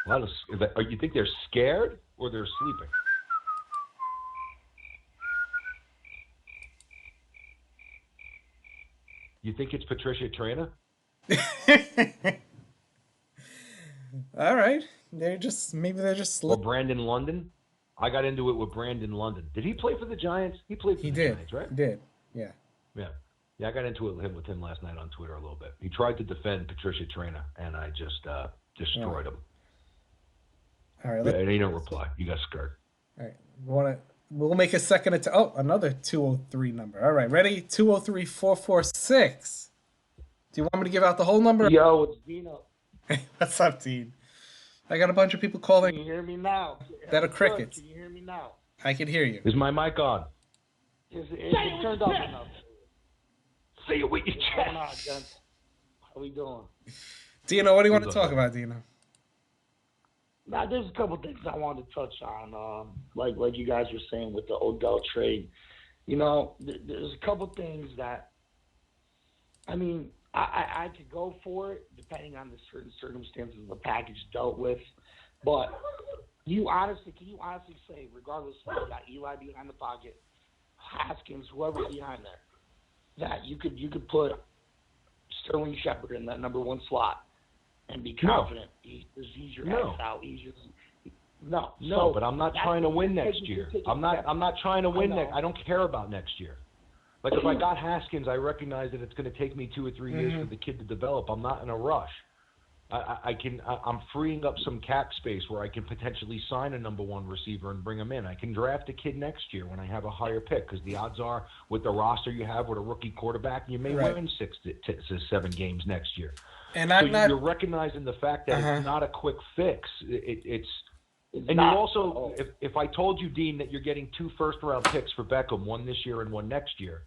You think they're scared or they're sleeping? You think it's Patricia Traina? All right. Maybe they're just Or Brandon London? I got into it with Brandon London. Did he play for the Giants? He played for the Giants, right? He did. Yeah. Yeah, I got into it with him last night on Twitter a little bit. He tried to defend Patricia Traina, and I just destroyed him. All right. And he didn't reply. You got scared. All right. We'll make a second attempt. Oh, another 203 number. All right. Ready? 203-446. Do you want me to give out the whole number? Yo, it's Dino. Hey, what's up, Dean? I got a bunch of people calling. Can you hear me now? That are crickets. Can you hear me now? I can hear you. Is my mic on? Is it turned up enough? Say it with your What's going on, chest. gents? How we doing? Dino, what do you want to talk about, Dino? Now, there's a couple things I wanted to touch on, like you guys were saying with the Odell trade. You know, there's a couple things that, I mean, I could go for it depending on the certain circumstances the package dealt with. But can you honestly say, regardless if you got Eli behind the pocket, Haskins, whoever's behind there, that you could put Sterling Shepard in that number 1 slot and be confident he's your X out. No, but I'm not trying to win next year. I'm not trying to win next. I don't care about next year. Like, if I got Haskins, I recognize that it's going to take me 2 or 3 years for the kid to develop. I'm not in a rush. I'm freeing up some cap space where I can potentially sign a number 1 receiver and bring him in. I can draft a kid next year when I have a higher pick, because the odds are with the roster you have with a rookie quarterback, you may win 6 to 7 games next year. And you're recognizing the fact that it's not a quick fix. And you also, if I told you, Dean, that you're getting 2 first-round picks for Beckham, 1 this year and 1 next year,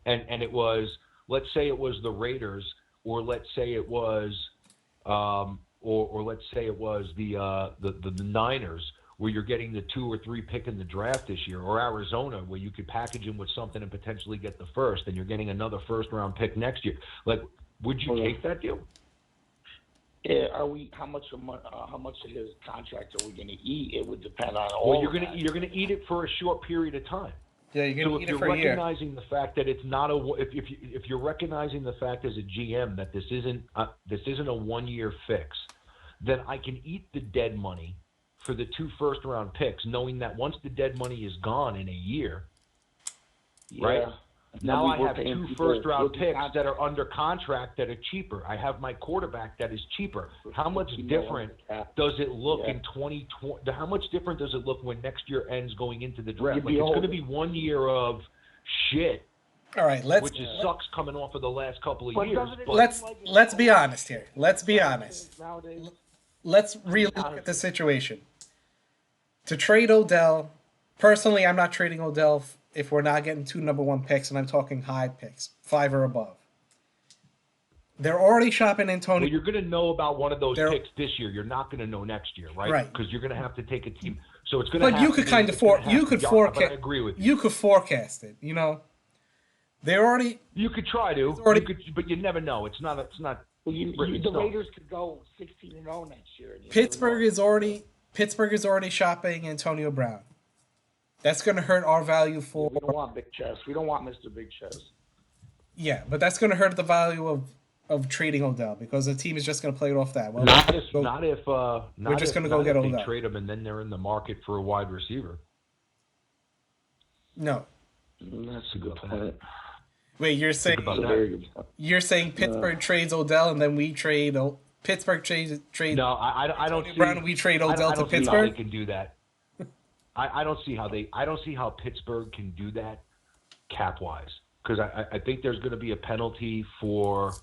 and it was, let's say it was the Raiders, or let's say it was, or let's say it was the Niners, where you're getting the 2 or 3 pick in the draft this year, or Arizona, where you could package him with something and potentially get the first, and you're getting another first-round pick next year. Like, would you take that deal? Yeah, how much of his contract are we going to eat? It would depend on all. Well, you're going to eat it for a short period of time. Yeah, you're So gonna if eat it you're for a year. recognizing the fact that it's not if you're recognizing the fact as a GM that this isn't a 1-year fix, then I can eat the dead money for the 2 first-round picks, knowing that once the dead money is gone in a year, right? Now I have 2 first-round picks that are under contract that are cheaper. I have my quarterback that is cheaper. How much different does it look in 2020? How much different does it look when next year ends going into the draft? Like, it's going to be 1 year of shit. All right, which sucks coming off of the last couple of years. But let's be honest here. Let's be honest. Let's really look at the situation. To trade Odell, personally, I'm not trading Odell if we're not getting 2 number 1 picks, and I'm talking high picks, 5 or above. They're already shopping Antonio. Well, you're going to know about one of those picks this year. You're not going to know next year, right? Right. Because you're going to have to take a team. So it's going to. But you could kind of forecast. But I agree with you. You could forecast it. You know, they're already. You could try to. But you never know. It's not. Well, the Raiders could go 16-0 next year. Pittsburgh is already shopping Antonio Brown. That's going to hurt our value for. We don't want big chest. We don't want Mr. Big Chest. Yeah, but that's going to hurt the value of trading Odell because the team is just going to play it off that. Well, we're just going to go get Odell. They trade him and then they're in the market for a wide receiver. No, that's a good point. Wait, you're saying Pittsburgh trades Odell and then we trade Pittsburgh trade? No, I don't see. Brown, we trade Odell to Pittsburgh. See how they can do that. I don't see how Pittsburgh can do that cap wise because I think there's going to be a penalty for.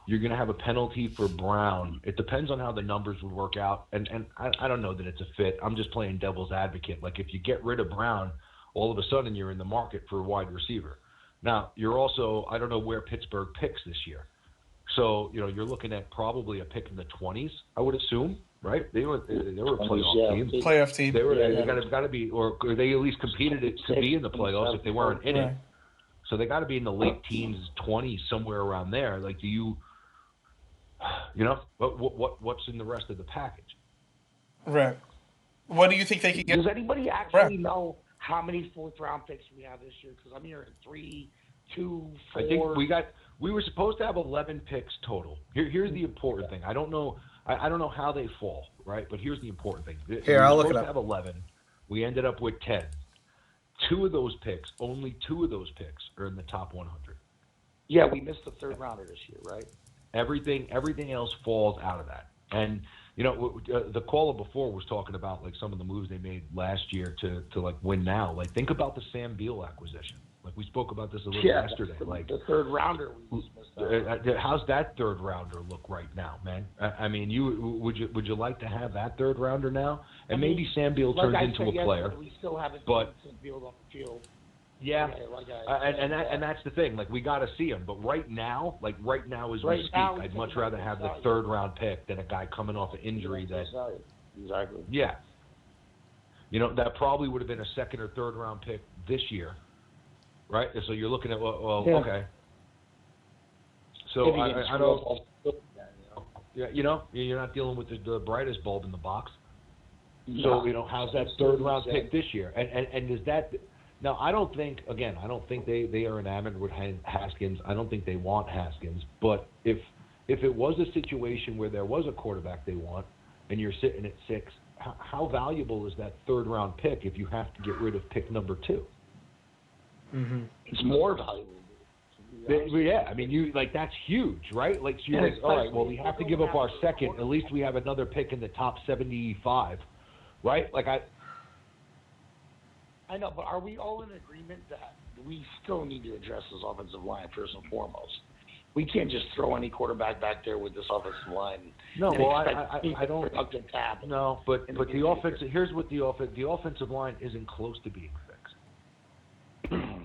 You're going to have a penalty for Brown. It depends on how the numbers would work out, and I don't know that it's a fit. I'm just playing devil's advocate. Like if you get rid of Brown, all of a sudden you're in the market for a wide receiver. Now you're also I don't know where Pittsburgh picks this year, so you're looking at probably a pick in the 20s. I would assume, right? They were a playoff team. Playoff team. They got to be, or they at least competed to be in the playoffs if they weren't in it. So they got to be in the late teens, 20s, somewhere around there. Like, do you? What's in the rest of the package? Right. What do you think they could get? Does anybody actually know how many 4th-round picks we have this year? Because I'm hearing 3, 2, 4. I think we were supposed to have 11 picks total. Here's the important thing. I don't know how they fall, right? But here's the important thing. Here, I'll look it up. We were supposed to have 11. We ended up with 10. Only two of those picks are in the top 100. Yeah, we missed the 3rd rounder this year, right? Everything else falls out of that. And the caller before was talking about like some of the moves they made last year to like win now. Like think about the Sam Beal acquisition. Like we spoke about this a little yesterday. Like the 3rd rounder we just missed out. How's that 3rd rounder look right now, man? I mean, would you like to have that 3rd rounder now? And maybe Sam Beal turns into a player. We still haven't seen Beal on the field. Yeah, and that's the thing. Like we got to see him, but right now as we speak, I'd much rather have the 3rd round pick than a guy coming off an injury that. Exactly. Yeah. That probably would have been a 2nd or 3rd round pick this year, right? So you're looking at okay. So I don't. Yeah, you're not dealing with the brightest bulb in the box. So how's that 3rd round pick this year? And is that? Now, I don't think they are enamored with Haskins. I don't think they want Haskins. But if it was a situation where there was a quarterback they want and you're sitting at 6, how valuable is that 3rd round pick if you have to get rid of pick number 2? Mm-hmm. It's more valuable. Yeah, I mean, that's huge, right? Like, so you're like, all right, well, we have to give up our 2nd. At least we have another pick in the top 75, right? Like, I know, but are we all in agreement that we still need to address this offensive line first and foremost? We can't just throw any quarterback back there with this offensive line. No, well, I don't. Tap no, but the offensive. Here's what the offensive line isn't close to being fixed.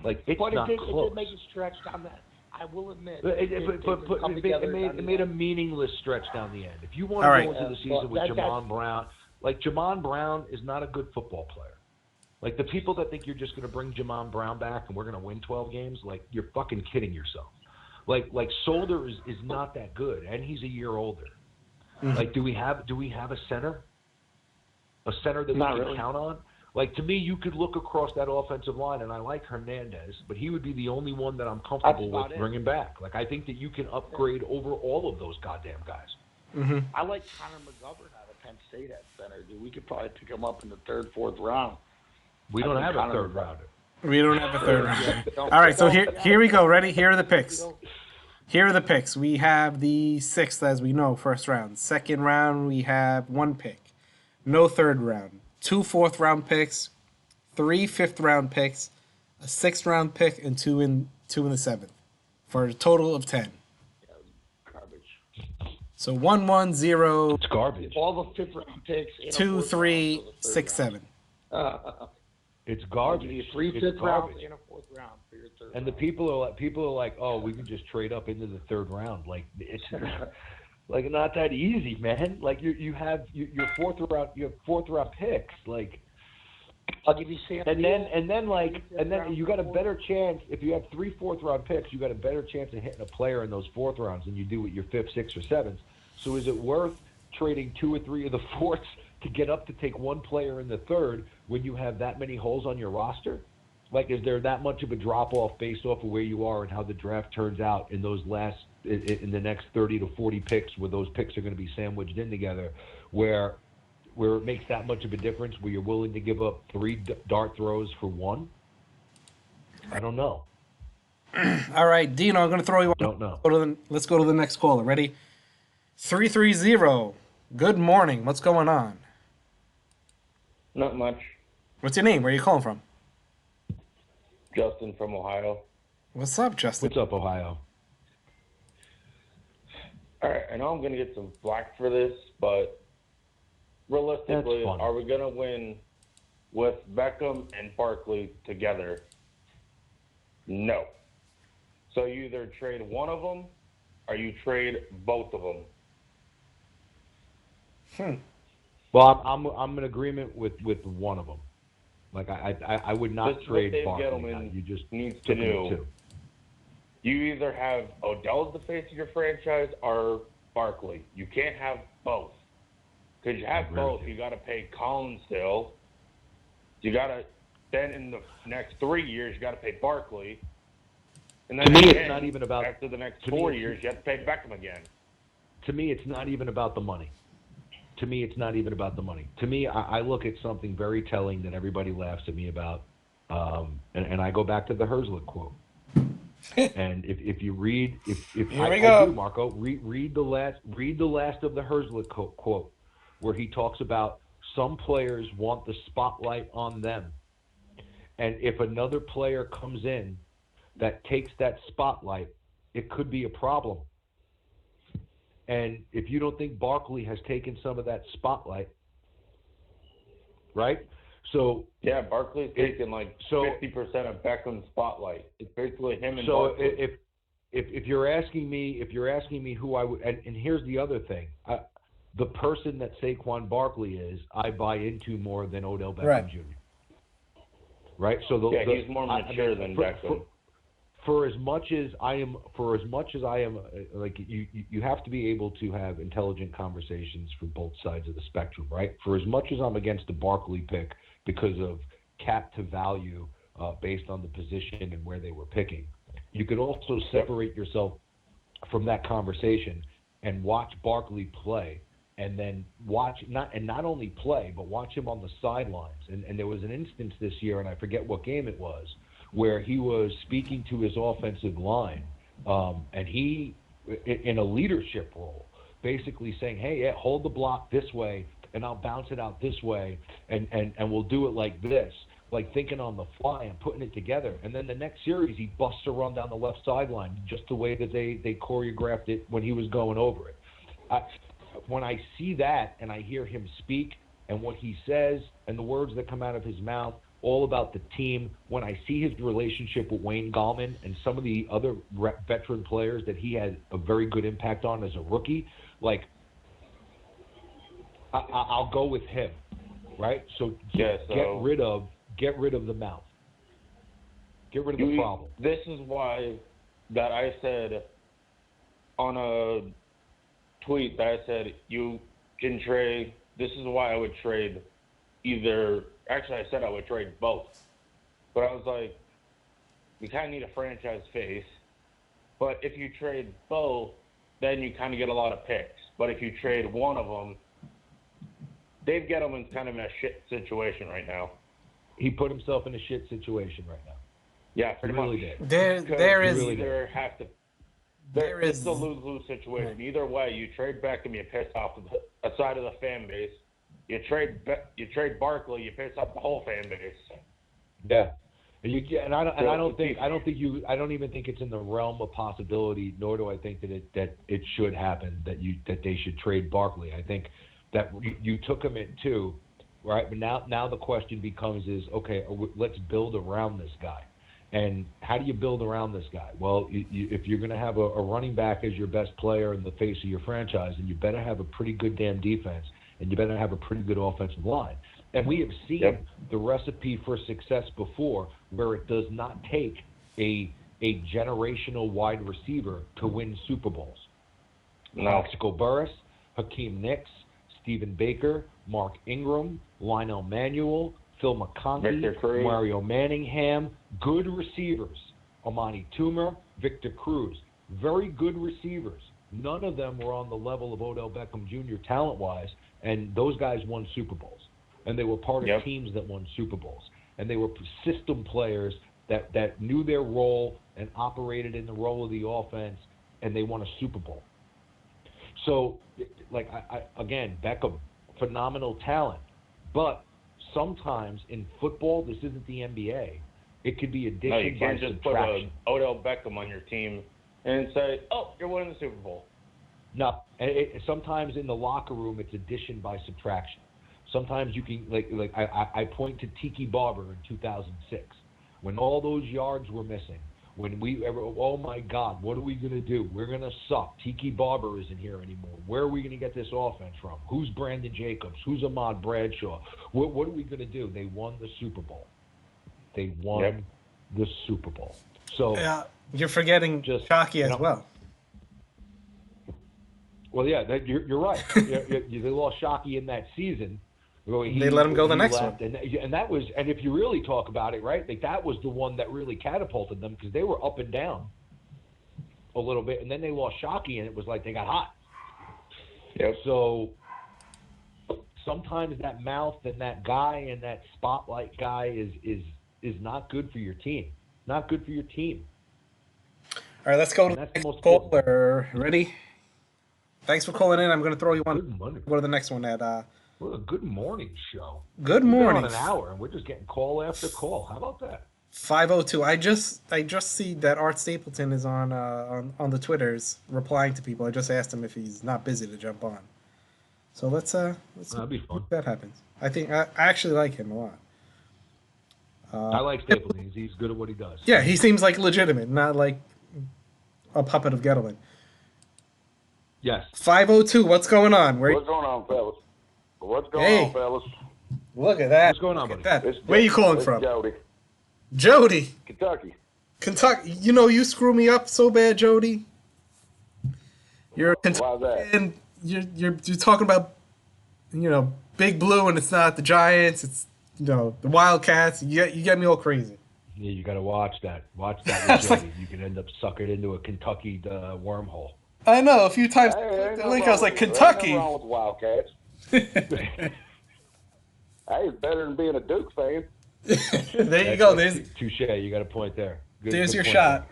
Like it's not close. It did make a stretch down that. I will admit. It made a meaningless stretch down the end. If you want to go into the season with Jamon Brown, Jamon Brown is not a good football player. Like, the people that think you're just going to bring Jamon Brown back and we're going to win 12 games, like, you're fucking kidding yourself. Like Solder is not that good, and he's a year older. Mm-hmm. Like, do we have a center? A center that we can count on? Like, to me, you could look across that offensive line, and I like Hernandez, but he would be the only one that I'm comfortable with bringing back. Like, I think that you can upgrade over all of those goddamn guys. Mm-hmm. I like Connor McGovern out of Penn State at center, dude. We could probably pick him up in the third, fourth round. We don't have a third rounder. We don't have a third rounder. All right, so here we go. Ready? Here are the picks. Here are the picks. We have the 6th, as we know, first round. Second round, we have 1 pick. No third round. 2 4th-round picks, 3 5th-round picks, a 6th-round pick, and 2 in the 7th, for a total of 10. Garbage. So 1 1 0. It's garbage. All the 5th-round picks. 2 3 6 7. It's garbage. You 3 It's 5th rounds garbage. and a 4th round for your third. And the people are like, oh, we can just trade up into the 3rd round. Like, it's like not that easy, man. Like you have your 4th round picks. Like, I'll give you Sam. and then you got a better chance if you have 3 4th-round picks. You got a better chance of hitting a player in those 4th rounds than you do with your 5th, 6th, or 7th. So is it worth trading 2 or 3 of the 4ths to get up to take 1 player in the 3rd when you have that many holes on your roster? Like, is there that much of a drop-off based off of where you are and how the draft turns out in those in the next 30 to 40 picks, where those picks are going to be sandwiched in together, where it makes that much of a difference, where you're willing to give up 3 dart throws for 1? I don't know. All right, Dino, I'm going to throw you. Don't know. Let's go to the next caller. Ready? 330. Good morning. What's going on? Not much. What's your name? Where are you calling from? Justin from Ohio. What's up, Justin? What's up, Ohio? All right, I know I'm going to get some flack for this, but realistically, are we going to win with Beckham and Barkley together? No. So you either trade one of them or you trade both of them. Well, I'm in agreement with one of them. Like, I would not trade Barkley. You just needs to do. You either have Odell as the face of your franchise or Barkley. You can't have both. Because you have both, you got to pay Collins still. You got to, then in the next 3 years, you got to pay Barkley. And then to me, again, it's not even about. After the next 4 years, you have to pay Beckham again. To me, it's not even about the money. To me, I look at something very telling that everybody laughs at me about, and I go back to the Herzlich quote. And if you read, I do, Marco, read the last of the Herzlich quote, where he talks about some players want the spotlight on them, and if another player comes in that takes that spotlight, it could be a problem. And if you don't think Barkley has taken some of that spotlight, right? So yeah, Barkley's taken like 50% of Beckham's spotlight. It's basically him and Barkley. So if you're asking me who I would, and here's the other thing, the person that Saquon Barkley is, I buy into more than Odell Beckham Jr. Right? So he's more mature than Beckham. For as much as I am, like, you have to be able to have intelligent conversations for both sides of the spectrum, right? For as much as I'm against the Barkley pick because of cap to value based on the position and where they were picking, you could also separate yourself from that conversation and watch Barkley play, and then not only play, but watch him on the sidelines. And there was an instance this year, and I forget what game it was, where he was speaking to his offensive line, and he, in a leadership role, basically saying, hey, yeah, hold the block this way, and I'll bounce it out this way, and we'll do it like this, like thinking on the fly and putting it together. And then the next series, he busts a run down the left sideline, just the way that they choreographed it when he was going over it. When I see that and I hear him speak and what he says and the words that come out of his mouth, all about the team, when I see his relationship with Wayne Gallman and some of the other veteran players that he had a very good impact on as a rookie, like, I'll go with him, right? So get rid of the mouth. Get rid of the problem. This is why that I said on a tweet that I said you can trade. This is why I would trade either Actually, I said I would trade both. But I was like, you kind of need a franchise face. But if you trade both, then you kind of get a lot of picks. But if you trade one of them, Dave Gettleman's kind of in a shit situation right now. He put himself in a shit situation right now. Yeah, pretty much. Really did. There is really Either have to. It's a lose-lose situation. Either way, you trade Beckham, you piss off a side of the fan base. You trade Barkley, you piss off the whole fan base. Yeah. I don't even think it's in the realm of possibility, nor do I think that it should happen that they should trade Barkley. I think that you took him at 2, right? But now the question becomes okay, let's build around this guy. And how do you build around this guy? Well, if you're going to have a running back as your best player in the face of your franchise, then you better have a pretty good damn defense, and you better have a pretty good offensive line. And we have seen the recipe for success before, where it does not take a generational wide receiver to win Super Bowls. Plaxico Burress, Hakeem Nicks, Stephen Baker, Mark Ingram, Lionel Manuel, Phil McConkey, Mario Manningham, good receivers. Amani Toomer, Victor Cruz, very good receivers. None of them were on the level of Odell Beckham Jr. talent-wise, and those guys won Super Bowls. And they were part of teams that won Super Bowls. And they were system players that knew their role and operated in the role of the offense, and they won a Super Bowl. So, again, Beckham, phenomenal talent. But sometimes in football, this isn't the NBA. It could be addition by subtraction. No, you can't just put Odell Beckham on your team and say, oh, you're winning the Super Bowl. No. Sometimes in the locker room, it's addition by subtraction. Sometimes you can, I point to Tiki Barber in 2006, when all those yards were missing, when oh my God, what are we going to do? We're going to suck. Tiki Barber isn't here anymore. Where are we going to get this offense from? Who's Brandon Jacobs? Who's Ahmad Bradshaw? What are we going to do? They won the Super Bowl. They won the Super Bowl. So you're forgetting Shockey as well. Well, yeah, you're right. They lost Shockey in that season. They let him go the next one. And that was, and if you really talk about it, right, that was the one that really catapulted them, because they were up and down a little bit, and then they lost Shockey, and it was like they got hot. Yep. So sometimes that mouth and that guy and that spotlight guy is not good for your team. Not good for your team. All right, let's go to the next caller. Ready? Thanks for calling in. I'm going to throw you one. Go to the next one at What a good morning show. Good morning. We've been on an hour, and we're just getting call after call. How about that? 502. I just see that Art Stapleton is on the Twitters replying to people. I just asked him if he's not busy to jump on. So let's that'd be fun. If that happens. I think I actually like him a lot. I like Stapleton. He's good at what he does. Yeah, he seems like legitimate, not like a puppet of Gettleman. Yes. 502. What's going on? What's going on, fellas? What's going on, fellas? Look at that. What's going on, buddy? Where are you calling from? Jody. Jody. Kentucky. You know, you screw me up so bad, Jody. You're a Kentucky fan. You're talking about, Big Blue, and it's not the Giants. It's, the Wildcats. You get me all crazy. Yeah, you got to watch that. Watch that with Jody. You can end up suckered into a Kentucky wormhole. I know. A few times I was like, Kentucky. Nothing wrong with the Wildcats. Hey, it's better than being a Duke fan. There you go. Touche. You got a point there. There's your shot.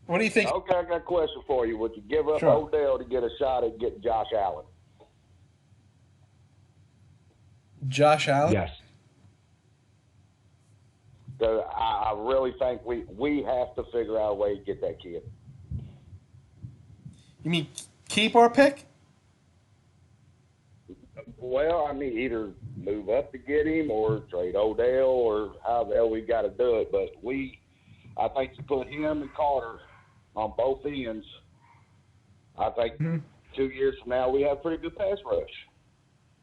What do you think? Okay, I got a question for you. Would you give up Odell to get a shot at getting Josh Allen? Josh Allen? Yes. I really think we have to figure out a way to get that kid. You mean keep our pick? Well, either move up to get him or trade Odell or how the hell we got to do it. But I think to put him and Carter on both ends, I think 2 years from now we have a pretty good pass rush.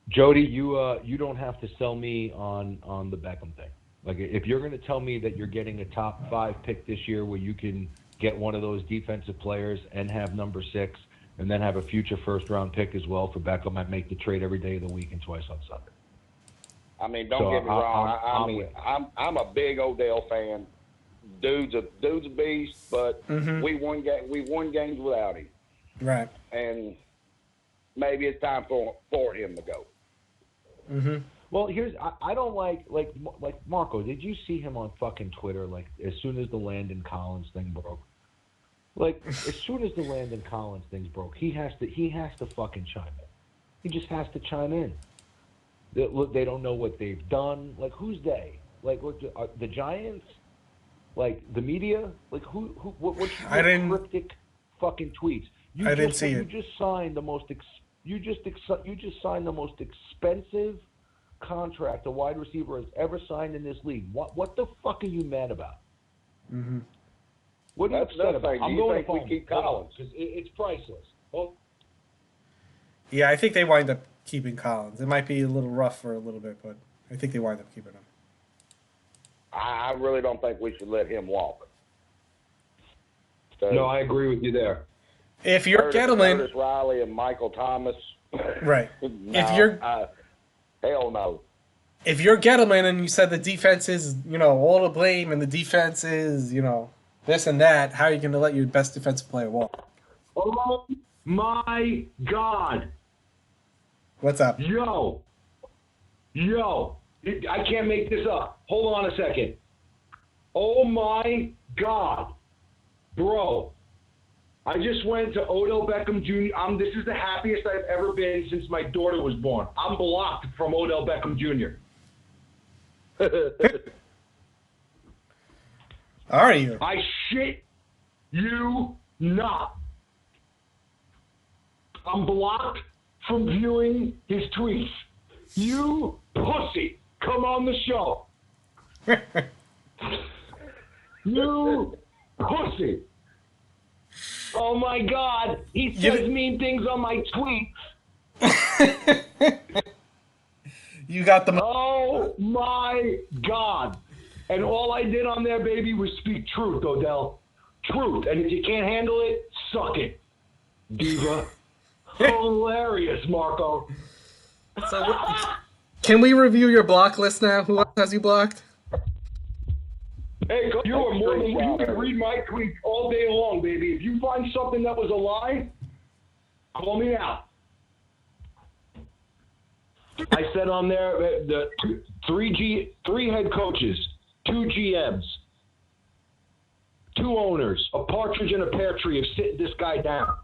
Jody, you don't have to sell me on the Beckham thing. Like, if you're going to tell me that you're getting a top 5 pick this year where you can get one of those defensive players and have number 6 and then have a future first-round pick as well for Beckham, I'd make the trade every day of the week and twice on Sunday. I mean, don't get me wrong. I'm a big Odell fan. Dude's a beast, but we won games without him. Right. And maybe it's time for him to go. Mm-hmm. Well, I don't like Marco. Did you see him on fucking Twitter? Like as soon as the Landon Collins thing broke, as soon as the Landon Collins thing broke, he has to fucking chime in. He just has to chime in. They don't know what they've done. Like who's they? Like what the Giants? Like the media? Like what's your cryptic fucking tweets? I didn't see it. You just signed the most expensive contract a wide receiver has ever signed in this league. What the fuck are you mad about? Mm-hmm. What are you upset about? I'm going to keep Collins because it's priceless. Well, yeah, I think they wind up keeping Collins. It might be a little rough for a little bit, but I think they wind up keeping him. I really don't think we should let him walk. So, no, I agree with you there. If you're Gettleman, Curtis Riley and Michael Thomas, right? No, if you're hell no. If you're Gettleman and you said the defense is all to blame and the defense is this and that, how are you going to let your best defensive player walk? Oh my God! What's up? Yo, I can't make this up. Hold on a second. Oh my God, bro. I just went to Odell Beckham Jr. This is the happiest I've ever been since my daughter was born. I'm blocked from Odell Beckham Jr. Are you? I shit you not. I'm blocked from viewing his tweets. You pussy, come on the show. You pussy. Oh my God, he says mean things on my tweets. You got the. Oh my God. And all I did on there, baby, was speak truth, Odell. Truth. And if you can't handle it, suck it, diva. Hilarious, Marco. So, can we review your block list now? Who else has you blocked? Hey, you are more than you can read my tweets all day long, baby. If you find something that was a lie, call me out. I said on there the three head coaches, 2 GMs, 2 owners, a partridge in a pear tree have sitting this guy down.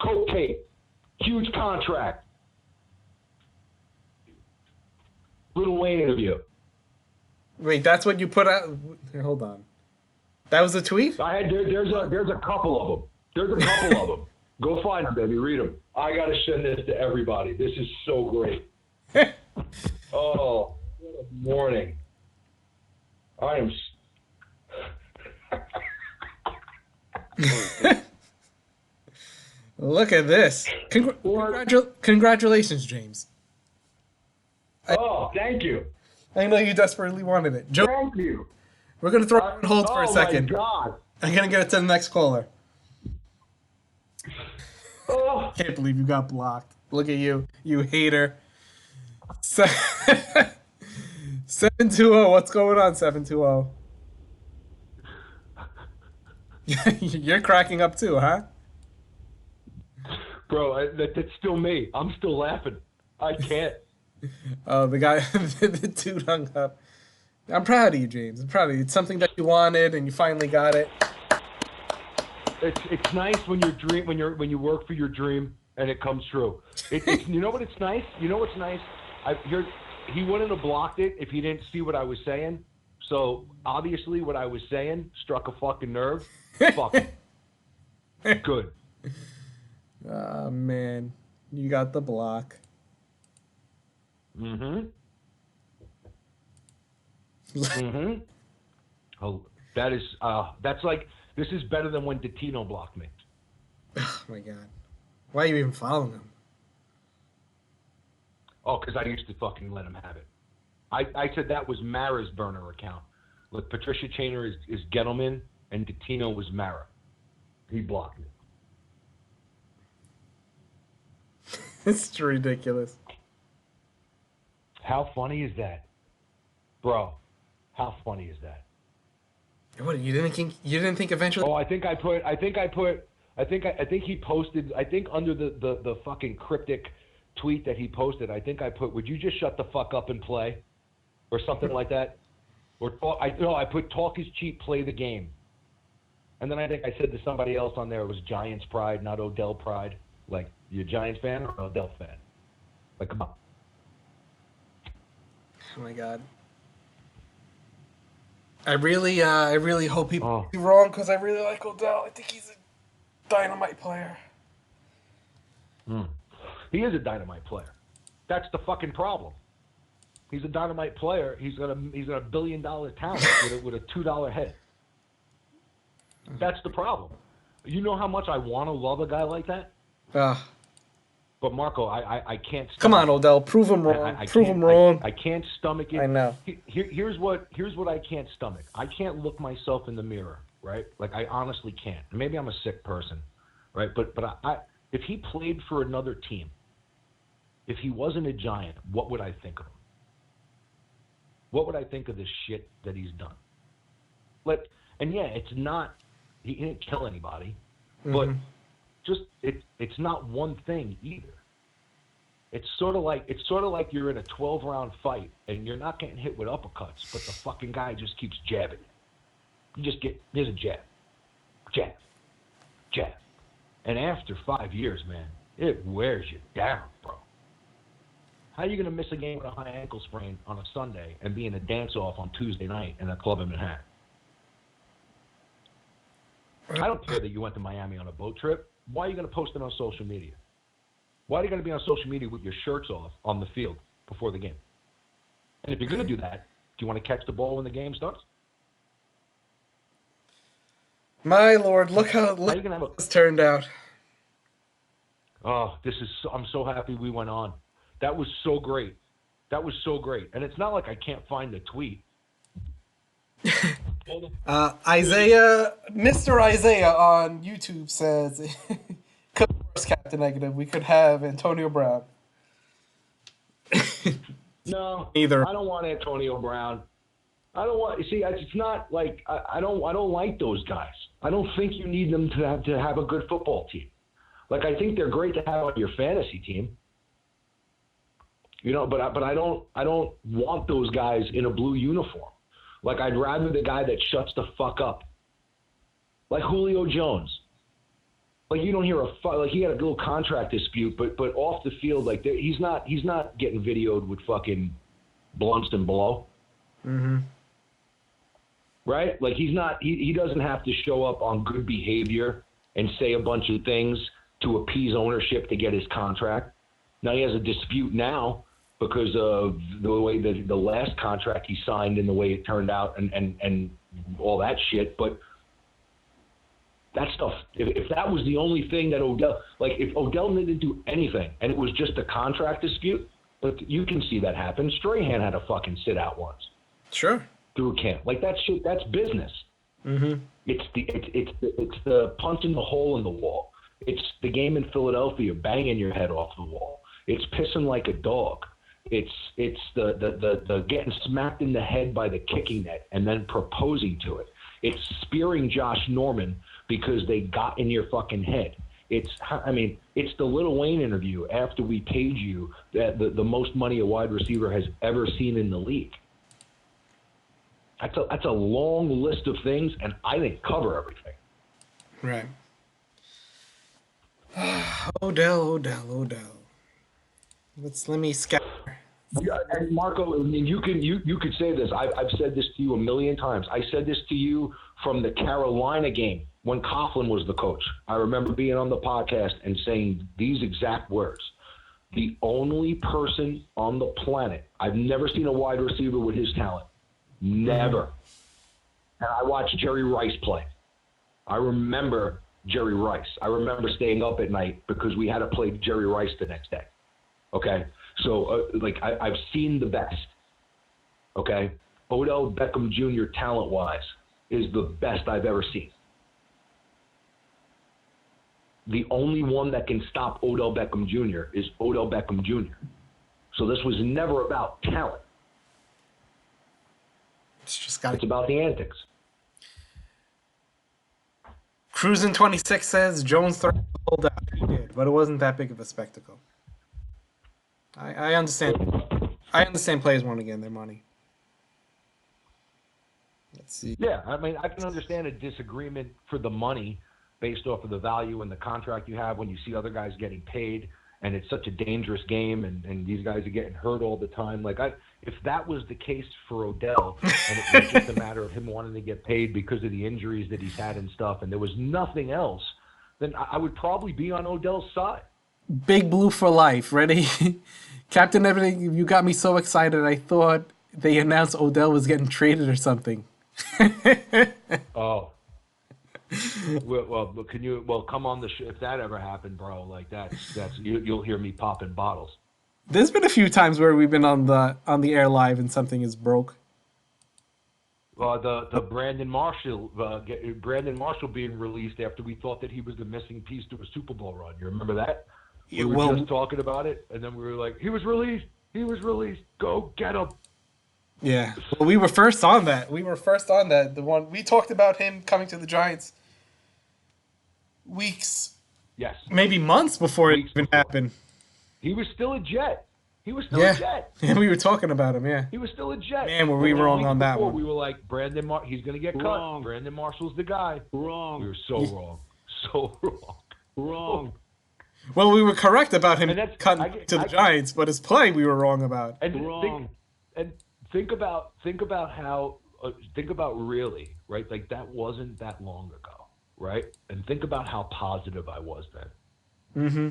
Coat tape, huge contract. Little Wayne interview. Wait, that's what you put out? Here, hold on. That was a tweet? There's a couple of them. There's a couple of them. Go find them, baby. Read them. I got to send this to everybody. This is so great. Oh, what a morning. I am... Look at this. Congratulations, James. Thank you. I know you desperately wanted it. Thank you. We're going to throw it on hold for a second. Oh, my God. I'm going to get it to the next caller. Oh. Can't believe you got blocked. Look at you hater. 720, what's going on, 720? You're cracking up too, huh? Bro, that's still me. I'm still laughing. I can't. Oh, the guy, the dude hung up. I'm proud of you, James. I'm proud of you. It's something that you wanted, and you finally got it. It's nice when you work for your dream and it comes true. You know what? It's nice. You know what's nice? He wouldn't have blocked it if he didn't see what I was saying. So obviously, what I was saying struck a fucking nerve. Fuck him. Good. Oh man, you got the block. Mm-hmm. Oh, that's like, this is better than when Dottino blocked me. Oh my God. Why are you even following him? Oh, because I used to fucking let him have it. I said that was Mara's burner account. Look, Patricia Chainer is Gettleman, and Dottino was Mara. He blocked me. It's ridiculous. How funny is that, bro? How funny is that? What, you didn't think eventually? Oh, I think he posted. I think under the fucking cryptic tweet that he posted, I think I put, "Would you just shut the fuck up and play," or something like that. Or I put, "Talk is cheap, play the game." And then I think I said to somebody else on there, it was Giants pride, not Odell pride. Like, you a Giants fan or an Odell fan? Like, come on. Oh my God. I really hope people be wrong, because I really like Odell. I think he's a dynamite player. He is a dynamite player. That's the fucking problem. He's a dynamite player. He's got a $1 billion talent with a $2 head. That's the problem. You know how much I want to love a guy like that? But Marco, I can't. Come on, Odell, prove him wrong. Prove him wrong. I can't stomach it. I know. Here's what I can't stomach. I can't look myself in the mirror, right? Like, I honestly can't. Maybe I'm a sick person, right? But if he played for another team, if he wasn't a Giant, what would I think of him? What would I think of the shit that he's done? And yeah, it's not. He didn't kill anybody, but just it's not one thing either. It's sort of like you're in a 12-round fight and you're not getting hit with uppercuts, but the fucking guy just keeps jabbing you. You just here's a jab, and after 5 years, man, it wears you down, bro. How are you gonna miss a game with a high ankle sprain on a Sunday and be in a dance-off on Tuesday night in a club in Manhattan? I don't care that you went to Miami on a boat trip. Why are you going to post it on social media? Why are you going to be on social media with your shirts off on the field before the game? And if you're going to do that, do you want to catch the ball when the game starts? My Lord, look how this turned out. Oh, I'm so happy we went on. That was so great. And it's not like I can't find the tweet. Mr. Isaiah on YouTube says, Captain Negative, we could have Antonio Brown. No, either. I don't want Antonio Brown. I don't want. See, it's not like I don't like those guys. I don't think you need them to have a good football team. Like, I think they're great to have on your fantasy team. You know, but I don't want those guys in a blue uniform. Like, I'd rather the guy that shuts the fuck up. Like Julio Jones. Like, you don't hear like, he had a little contract dispute, but off the field, like, he's not getting videoed with fucking blunts and blow. Right? Like, he doesn't have to show up on good behavior and say a bunch of things to appease ownership to get his contract. Now he has a dispute now because of the way the last contract he signed and the way it turned out and all that shit. But that stuff, if that was the only thing that if Odell didn't do anything and it was just a contract dispute, but you can see that happen. Strahan had a fucking sit out once. Sure. Through a camp. Like, that shit, that's business. It's the punching the hole in the wall. It's the game in Philadelphia banging your head off the wall. It's pissing like a dog. It's the getting smacked in the head by the kicking net and then proposing to it. It's spearing Josh Norman because they got in your fucking head. It's the Lil Wayne interview after we paid you the most money a wide receiver has ever seen in the league. That's a long list of things, and I didn't cover everything. Right. Odell. Let me scout. Yeah, and Marco, I mean, you could say this. I've said this to you a million times. I said this to you from the Carolina game when Coughlin was the coach. I remember being on the podcast and saying these exact words. The only person on the planet, I've never seen a wide receiver with his talent. Never. And I watched Jerry Rice play. I remember Jerry Rice. I remember staying up at night because we had to play Jerry Rice the next day. Okay? So, I've seen the best. Okay? Odell Beckham Jr., talent-wise, is the best I've ever seen. The only one that can stop Odell Beckham Jr. is Odell Beckham Jr. So this was never about talent. It's about the antics. Cruising 26 says Jones threatened to hold out. He did, but it wasn't that big of a spectacle. I understand. I understand players want to get their money. Let's see. Yeah, I mean, I can understand a disagreement for the money based off of the value and the contract you have when you see other guys getting paid, and it's such a dangerous game, and these guys are getting hurt all the time. Like, if that was the case for Odell, and it was just a matter of him wanting to get paid because of the injuries that he's had and stuff, and there was nothing else, then I would probably be on Odell's side. Big Blue for life. Ready? Captain Everything, you got me so excited. I thought they announced Odell was getting traded or something. Oh. Well, can you? Well, come on the show if that ever happened, bro. Like that's you'll hear me popping bottles. There's been a few times where we've been on the air live and something is broke. The Brandon Marshall being released after we thought that he was the missing piece to a Super Bowl run. You remember that? We were just talking about it, and then we were like, he was released. Go get him. Yeah. Well, we were first on that. The one we talked about him coming to the Giants weeks. Yes. Maybe months before it even happened. He was still a Jet. A Jet. Yeah, we were talking about him, yeah. He was still a Jet. Man, were we wrong on that one. We were like, he's going to get cut. Brandon Marshall's the guy. Wrong. We were so wrong. So wrong. Wrong. Well, we were correct about him cutting to the Giants, but his play we were wrong about. And think about how really, right? Like that wasn't that long ago, right? And think about how positive I was then. Mm-hmm.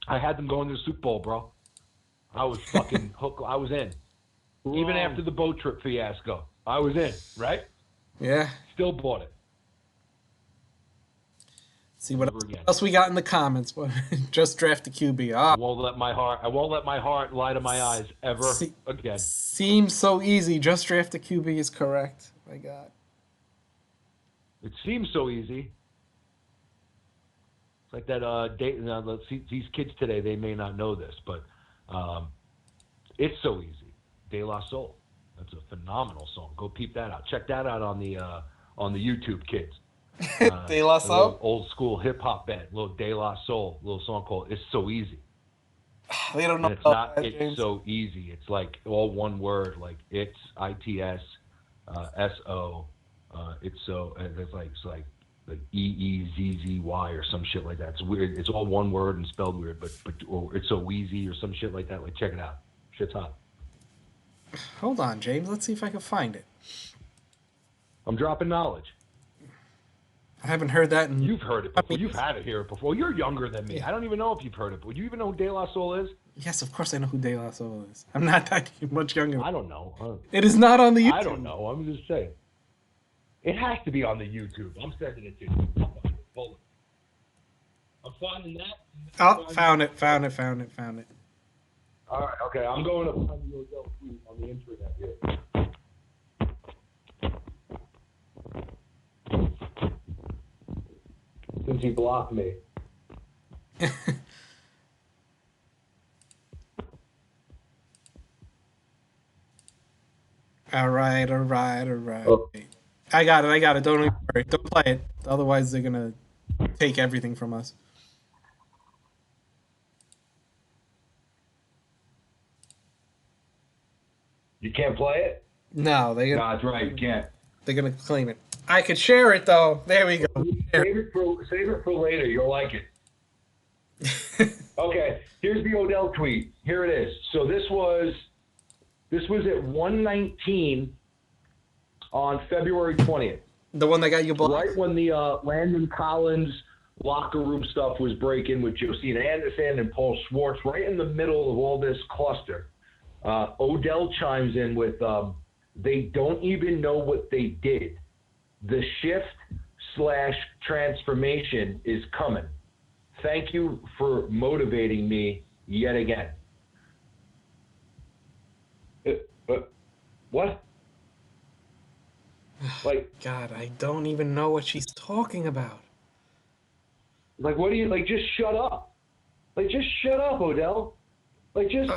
I had them going to the Super Bowl, bro. I was fucking hooked. I was in. Wrong. Even after the boat trip fiasco, I was in, right? Yeah. Still bought it. See what else we got in the comments. Just draft the QB. I won't let my heart lie to my eyes ever again. Seems so easy. Just draft the QB is correct. My God. It seems so easy. It's like that. These kids today, they may not know this, but it's so easy. De La Soul. That's a phenomenal song. Go peep that out. Check that out on the YouTube, kids. De La Soul? Old school hip hop band, little De La Soul, little song called "It's So Easy." They don't know. And it's not. It's so easy. It's like all one word, like it's ITS, SO. It's so. It's like EEZZY or some shit like that. It's weird. It's all one word and spelled weird, but or it's so easy or some shit like that. Like check it out. Shit's hot. Hold on, James. Let's see if I can find it. I'm dropping knowledge. I haven't heard that. You've heard it before. You've had to hear it before. You're younger than me. I don't even know if you've heard it. Would you even know who De La Soul is? Yes, of course I know who De La Soul is. I'm not that much younger. I don't know. It is not on the YouTube. I don't know. I'm just saying. It has to be on the YouTube. I'm sending it to you. Hold on. I'm finding that. Oh, found it. All right. Okay. I'm going to find the Odell tweet on the internet here. Since he blocked me. All right. Oh. I got it. Don't even worry. Don't play it. Otherwise, they're going to take everything from us. You can't play it? No, No, that's right. You can't. They're going to claim it. I could share it, though. There we go. Save it for later. You'll like it. Okay, here's the Odell tweet. Here it is. So this was at 1:19 on February 20th. The one that got you blocked? Right when the Landon Collins locker room stuff was breaking with Josina Anderson and Paul Schwartz, right in the middle of all this cluster. Odell chimes in with, they don't even know what they did. The shift/transformation is coming. Thank you for motivating me yet again. What? Like, God, I don't even know what she's talking about. Like, what do you, like, just shut up. Like, just shut up, Odell. Like, just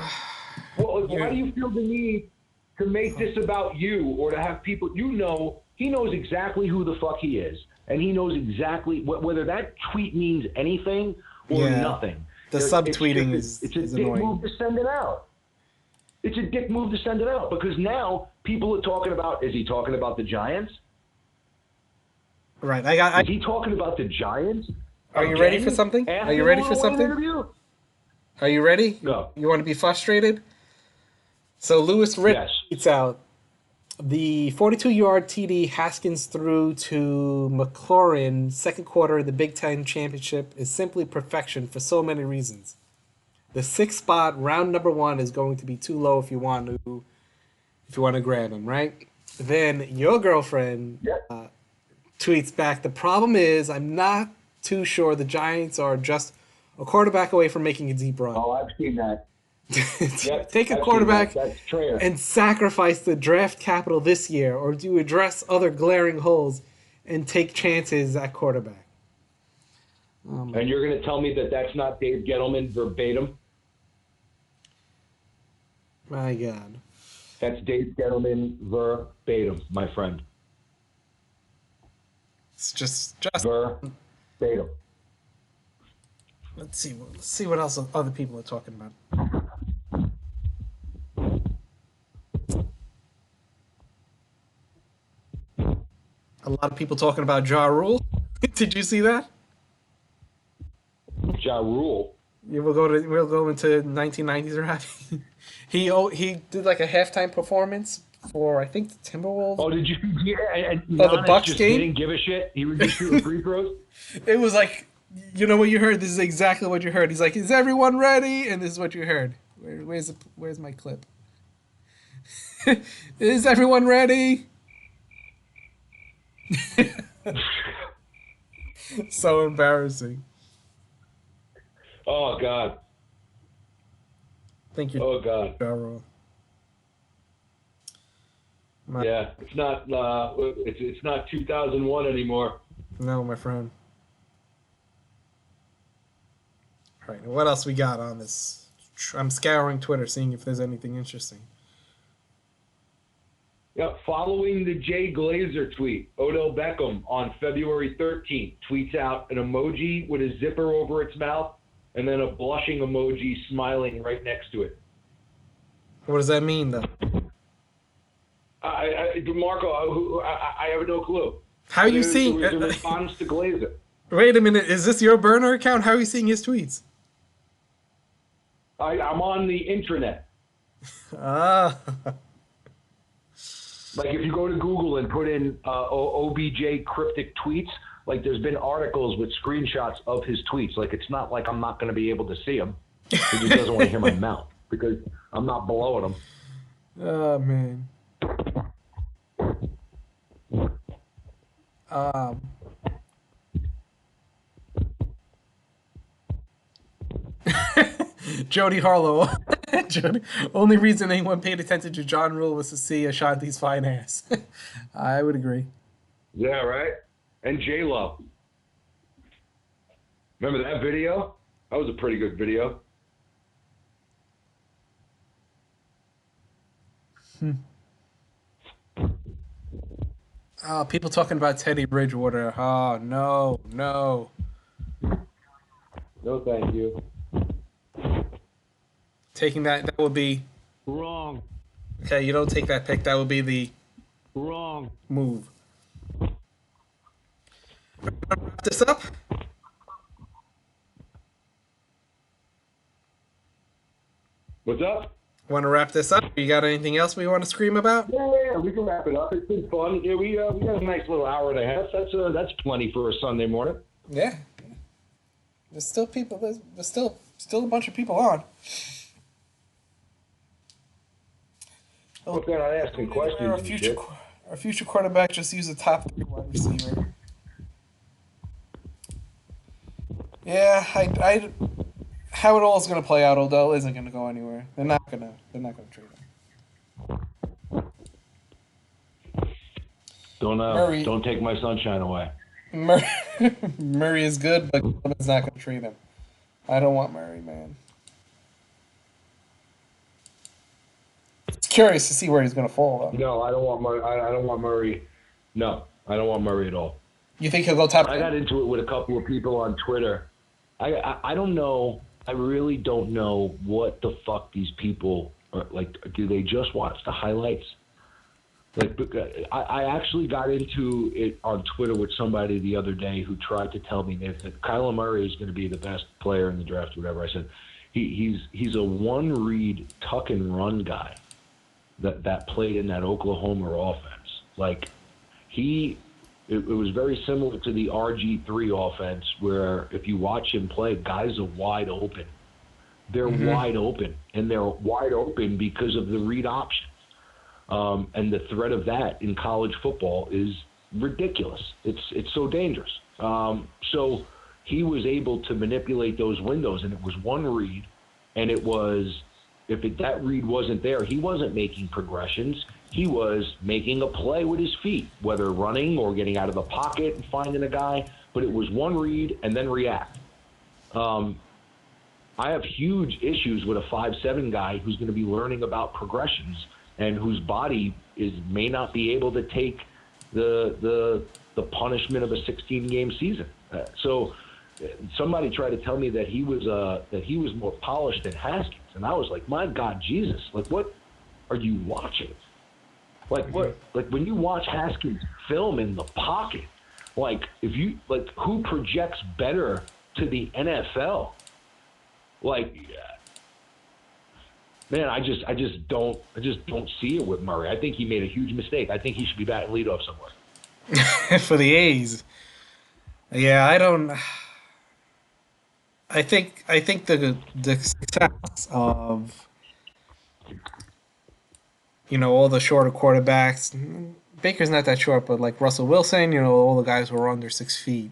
why do you feel the need to make this about you or to have people? He knows exactly who the fuck he is, and he knows exactly whether that tweet means anything or nothing. The subtweeting is it's a dick annoying. move to send it out. It's a dick move to send it out because now people are talking about. Is he talking about the Giants? Right. Is he talking about the Giants? Are you ready for something? Are you ready for something? Are you ready? Go. You want to be frustrated? So Lewis Ritt tweets out, the 42-yard TD Haskins threw to McLaurin second quarter of the Big Ten Championship is simply perfection for so many reasons. The sixth spot, round number 1, is going to be too low if you want to grab him, right? Then your girlfriend tweets back, the problem is I'm not too sure the Giants are just a quarterback away from making a deep run. Oh, I've seen that. Take a quarterback and sacrifice the draft capital this year, or do you address other glaring holes and take chances at quarterback? And you're going to tell me that that's not Dave Gettleman verbatim? My God. That's Dave Gettleman verbatim, my friend. It's just verbatim. Let's see what else other people are talking about. A lot of people talking about Ja Rule. Did you see that? Ja Rule. Yeah, we'll go into 1990s rap. He did like a halftime performance for I think the Timberwolves. Oh, did you? Yeah, the Bucks just game. Didn't give a shit. He was just shooting free throws. It was like, you know what you heard? This is exactly what you heard. He's like, "Is everyone ready?" And this is what you heard. Where's my clip? Is everyone ready? So embarrassing. Oh God. Thank you. Oh God. Jarrell. Yeah, it's not. It's not 2001 anymore. No, my friend. All right. What else we got on this? I'm scouring Twitter, seeing if there's anything interesting. Yeah, following the Jay Glazer tweet, Odell Beckham on February 13th tweets out an emoji with a zipper over its mouth and then a blushing emoji smiling right next to it. What does that mean, though? Marco, I have no clue. How are you seeing? It was a response to Glazer. Wait a minute. Is this your burner account? How are you seeing his tweets? I'm on the intranet. Ah. Like if you go to Google and put in OBJ cryptic tweets, like there's been articles with screenshots of his tweets. Like it's not like I'm not going to be able to see them. He just doesn't want to hear my mouth because I'm not blowing him. Oh, man. Jody Harlow. Jody, only reason anyone paid attention to John Rule was to see Ashanti's fine ass. I would agree. Yeah, right? And J-Lo. Remember that video? That was a pretty good video. People talking about Teddy Bridgewater. Oh, no. No, thank you. Taking that would be... Wrong. Okay, you don't take that pick. That would be the... Wrong. Move. Wrap this up? What's up? Want to wrap this up? You got anything else we want to scream about? Yeah, we can wrap it up. It's been fun. Yeah, we got a nice little hour and a half. That's plenty for a Sunday morning. Yeah. There's still people. There's still a bunch of people on. Hope they're not asking questions. Our future quarterback just used a top 3 wide receiver. Yeah, how it all is going to play out. Odell isn't going to go anywhere. They're not going to trade him. Don't take my sunshine away. Murray is good, but Cleveland's not going to trade him. I don't want Murray, man. curious to see where he's going to fall, though. No, I don't want Murray. I don't want Murray. No, I don't want Murray at all. You think he'll go top 10? I got into it with a couple of people on Twitter. I don't know. I really don't know what the fuck these people are like. Do they just watch the highlights? Like, I actually got into it on Twitter with somebody the other day who tried to tell me that Kyler Murray is going to be the best player in the draft or whatever. I said he's a one-read tuck and run guy that played in that Oklahoma offense. Like it was very similar to the RG3 offense, where if you watch him play, guys are wide open. They're wide open, and they're wide open because of the read option. And the threat of that in college football is ridiculous. It's so dangerous. So he was able to manipulate those windows, and it was one read, and it was that read wasn't there, he wasn't making progressions. He was making a play with his feet, whether running or getting out of the pocket and finding a guy. But it was one read and then react. I have huge issues with a 5'7" guy who's going to be learning about progressions and whose body may not be able to take the punishment of a 16-game season. So somebody tried to tell me that he was more polished than Haskins, and I was like, my God, Jesus! Like, what are you watching? Like what? Like when you watch Haskins film in the pocket, like who projects better to the NFL? Like, man, I just don't see it with Murray. I think he made a huge mistake. I think he should be batting leadoff somewhere. For the A's. Yeah, I don't. I think the success of all the shorter quarterbacks. Baker's not that short, but like Russell Wilson, all the guys who are under 6 feet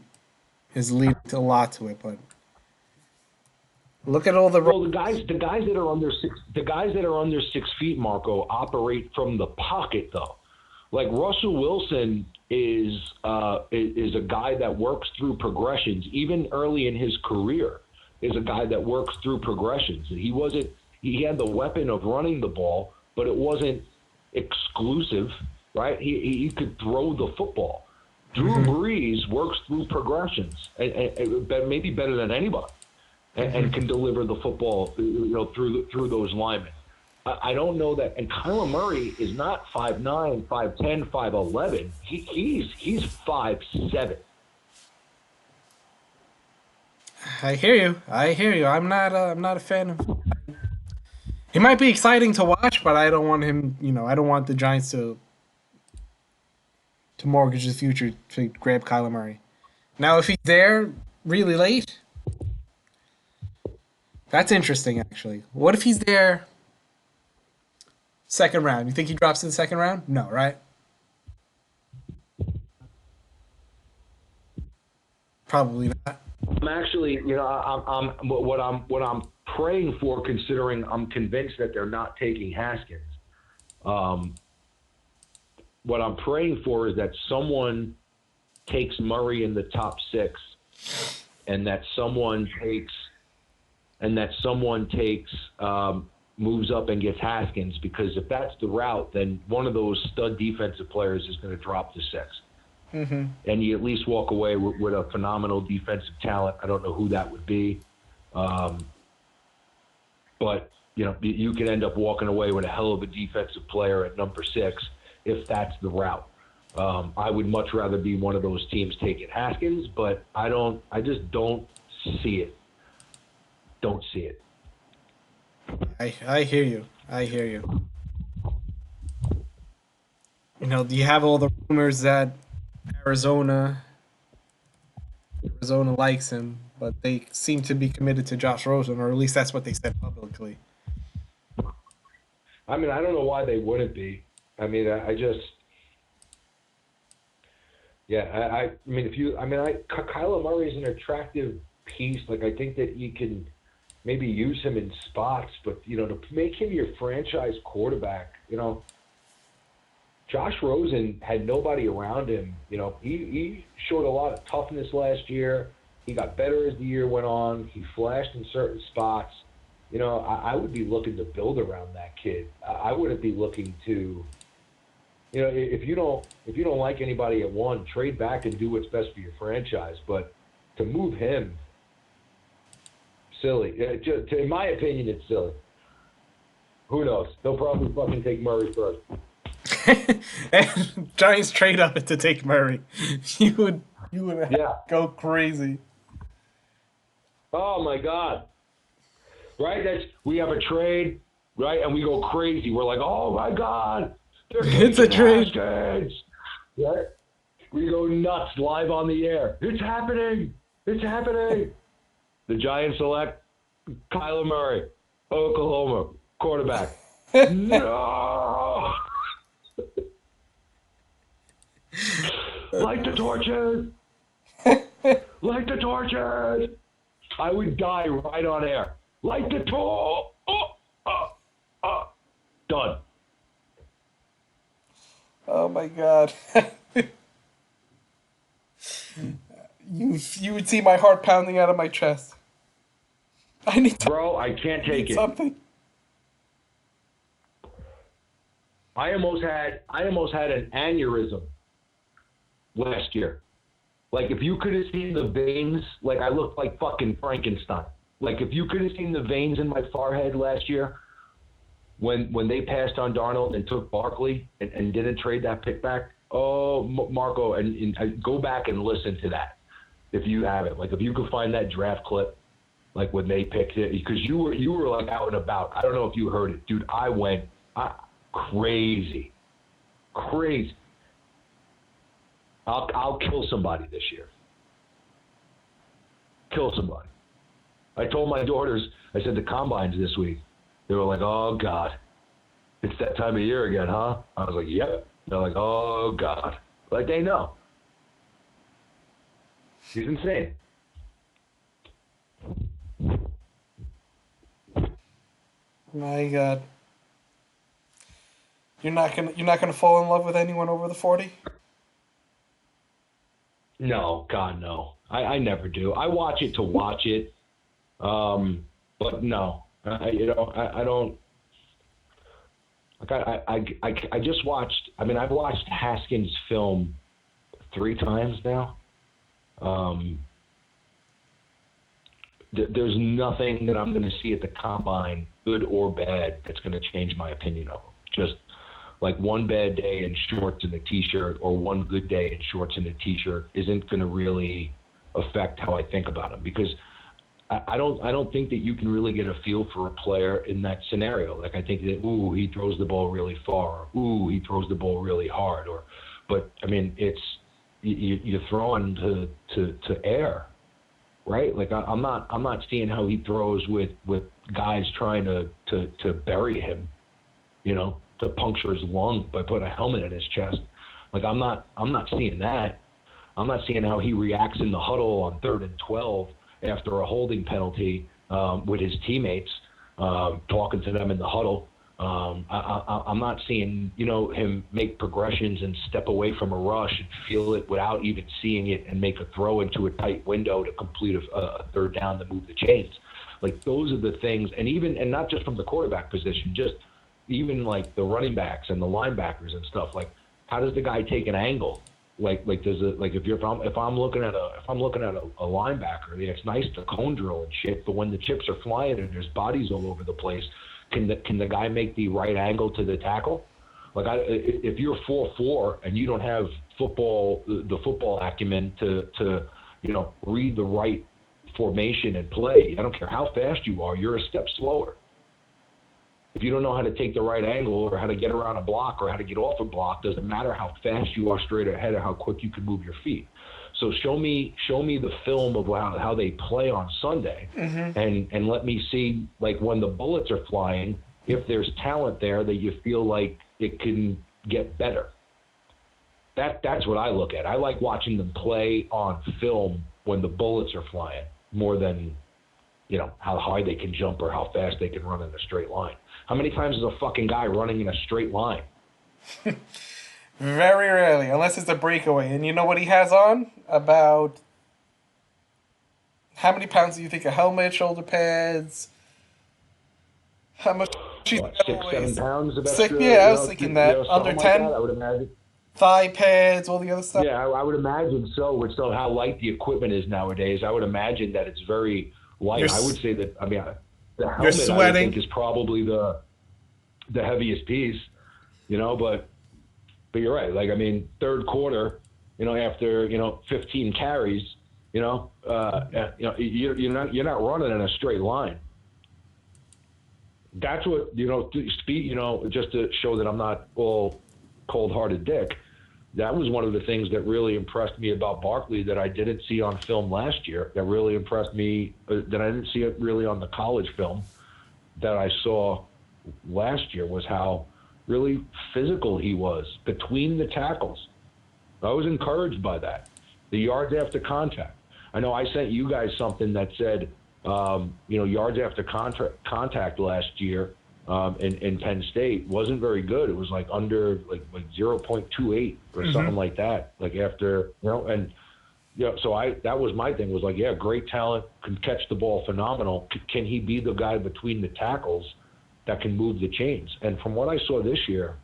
is leading a lot to it. But look at all the guys that are under 6 feet, Marco, operate from the pocket though. Like Russell Wilson is a guy that works through progressions. Even early in his career, is a guy that works through progressions. He had the weapon of running the ball, but it wasn't exclusive, right? He could throw the football. Drew Brees works through progressions, and maybe better than anybody, and can deliver the football, through those linemen. I don't know that. And Kyler Murray is not 5'9", 5'10", 5'11". He's 5'7". I hear you. I'm not a fan of. It might be exciting to watch, but I don't want him. I don't want the Giants to mortgage the future to grab Kyler Murray. Now, if he's there really late, that's interesting. Actually, what if he's there second round? You think he drops in the second round? No, right? Probably not. I'm actually, I'm what I'm praying for, considering I'm convinced that they're not taking Haskins. What I'm praying for is that someone takes Murray in the top 6, and that someone takes moves up and gets Haskins, because if that's the route, then one of those stud defensive players is going to drop to 6. And you at least walk away with a phenomenal defensive talent. I don't know who that would be. But, you could end up walking away with a hell of a defensive player at number 6 if that's the route. I would much rather be one of those teams taking Haskins, but I just don't see it. Don't see it. I hear you. You have all the rumors that Arizona likes him, but they seem to be committed to Josh Rosen, or at least that's what they said publicly. I mean, I don't know why they wouldn't be. I mean, Kyler Murray is an attractive piece. Like, I think that you can maybe use him in spots, but, to make him your franchise quarterback, Josh Rosen had nobody around him. He showed a lot of toughness last year. He got better as the year went on. He flashed in certain spots. I would be looking to build around that kid. I wouldn't be looking to, if you don't like anybody at one, trade back and do what's best for your franchise. But to move him, silly. In my opinion, it's silly. Who knows? They'll probably fucking take Murray first. And Giants trade up to take Murray. You would go crazy. Oh my God. Right? We have a trade, right? And we go crazy. We're like, oh my God. It's a trade. Right? We go nuts live on the air. It's happening. It's happening. The Giants select Kyler Murray, Oklahoma, quarterback. No. Light the torches. Light the torches. I would die right on air. Light the torch. Done. Oh my God. You would see my heart pounding out of my chest. Bro, I can't take it. Something. I almost had an aneurysm last year. Like, if you could have seen the veins, like, I looked like fucking Frankenstein. Like, if you could have seen the veins in my forehead last year when they passed on Darnold and took Barkley and didn't trade that pick back, oh, Marco, and go back and listen to that if you have it. Like, if you could find that draft clip, like, when they picked it, because you were like, out and about. I don't know if you heard it. Dude, I went crazy. Crazy. I'll kill somebody this year. Kill somebody. I told my daughters, I said the combines this week. They were like, oh, God. It's that time of year again, huh? I was like, yep. They're like, oh, God. Like, they know. He's insane. My God. You're not gonna fall in love with anyone over the 40? No, God, no. I never do. I watch it to watch it, but no. I don't. Like I just watched. I mean, I've watched Haskins' film 3 times now. There's nothing that I'm going to see at the combine, good or bad, that's going to change my opinion of him. Just like one bad day in shorts and a t-shirt, or one good day in shorts and a t-shirt, isn't going to really affect how I think about him, because I don't think that you can really get a feel for a player in that scenario. Like, I think that, ooh, he throws the ball really far, or ooh, he throws the ball really hard, but I mean, it's you're throwing to air, right? Like, I'm not seeing how he throws with guys trying to bury him, to puncture his lung by putting a helmet in his chest. Like, I'm not seeing that. I'm not seeing how he reacts in the huddle on 3rd and 12 after a holding penalty with his teammates, talking to them in the huddle. I'm not seeing, him make progressions and step away from a rush and feel it without even seeing it and make a throw into a tight window to complete a 3rd down to move the chains. Like, those are the things, and not just from the quarterback position, just even like the running backs and the linebackers and stuff. Like, how does the guy take an angle? Like does it, like, if I'm looking at a linebacker, it's nice to cone drill and shit, but when the chips are flying and there's bodies all over the place, can the guy make the right angle to the tackle? Like, if you're 4'4" and you don't have the football acumen to read the right formation and play, I don't care how fast you are, you're a step slower. If you don't know how to take the right angle, or how to get around a block, or how to get off a block, doesn't matter how fast you are straight ahead or how quick you can move your feet. So show me the film of how they play on Sunday, and let me see, like, when the bullets are flying, if there's talent there that you feel like it can get better. That's what I look at. I like watching them play on film when the bullets are flying more than, how high they can jump or how fast they can run in a straight line. How many times is a fucking guy running in a straight line? Very rarely, unless it's a breakaway. And you know what he has on? About how many pounds do you think? A helmet, shoulder pads? How much she's What, 6-7 pounds of Sick, extra? yeah, I was thinking that. Under something like 10? that, I would imagine. Thigh pads, all the other stuff. Yeah, I would imagine so. With how light the equipment is nowadays, I would imagine that it's very light. I would say that. I mean, the helmet I would sweating. think is probably the heaviest piece. But you're right. Like, I mean, third quarter, after 15 carries, you're not running in a straight line. That's what speed. Just to show that I'm not all cold-hearted dick. That was one of the things that really impressed me about Barkley that I didn't see on film last year. That really impressed me that I didn't see it really on the college film that I saw last year was how really physical he was between the tackles. I was encouraged by that. The yards after contact. I know I sent you guys something that said, yards after contact last year in Penn State wasn't very good. It was like under like 0.28 or something like that. Like after, and so that was my thing was like, yeah, great talent, can catch the ball phenomenal. Can he be the guy between the tackles that can move the chains? And from what I saw this year,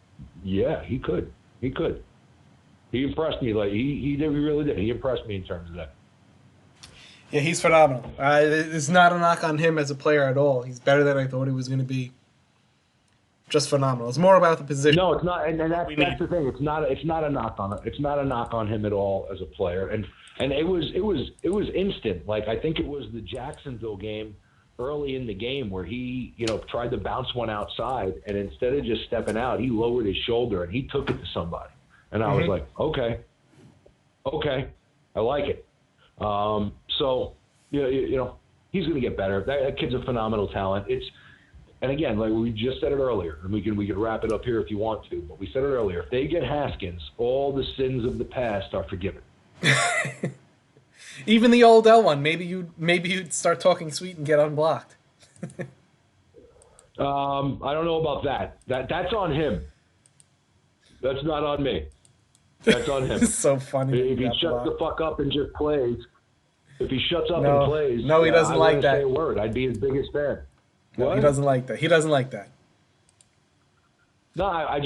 yeah, he could. He impressed me. Like he really did. He impressed me in terms of that. Yeah, he's phenomenal. It's not a knock on him as a player at all. He's better than I thought he was going to be. Just phenomenal. It's more about the position. No, it's not, and that's the thing. It's not a knock on it. It's not a knock on him at all as a player. And it was instant. Like I think it was the Jacksonville game early in the game where he tried to bounce one outside, and instead of just stepping out, he lowered his shoulder and he took it to somebody. And I was like, okay, I like it. So he's going to get better. That kid's a phenomenal talent. And again, like we just said it earlier, and we can wrap it up here if you want to, but we said it earlier. If they get Haskins, all the sins of the past are forgiven. Even the Odell one, maybe you'd start talking sweet and get unblocked. I don't know about that. That's on him. That's not on me. That's on him. It's so funny. If he shuts the fuck up and just plays, and plays, no, he doesn't like that. Say a word. I'd be his biggest fan. No, he doesn't like that. He doesn't like that. No, I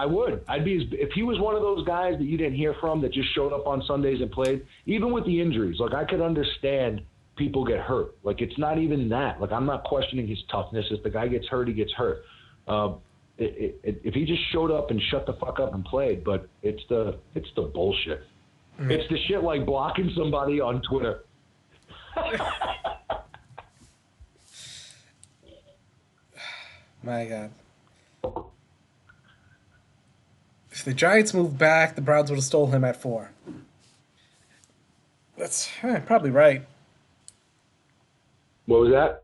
would. I'd be if he was one of those guys that you didn't hear from that just showed up on Sundays and played, even with the injuries. Like I could understand people get hurt. Like it's not even that. Like I'm not questioning his toughness. If the guy gets hurt, he gets hurt. If he just showed up and shut the fuck up and played, but it's the bullshit. Mm-hmm. It's the shit like blocking somebody on Twitter. My God. If the Giants moved back, the Browns would have stole him at 4. That's probably right. What was that?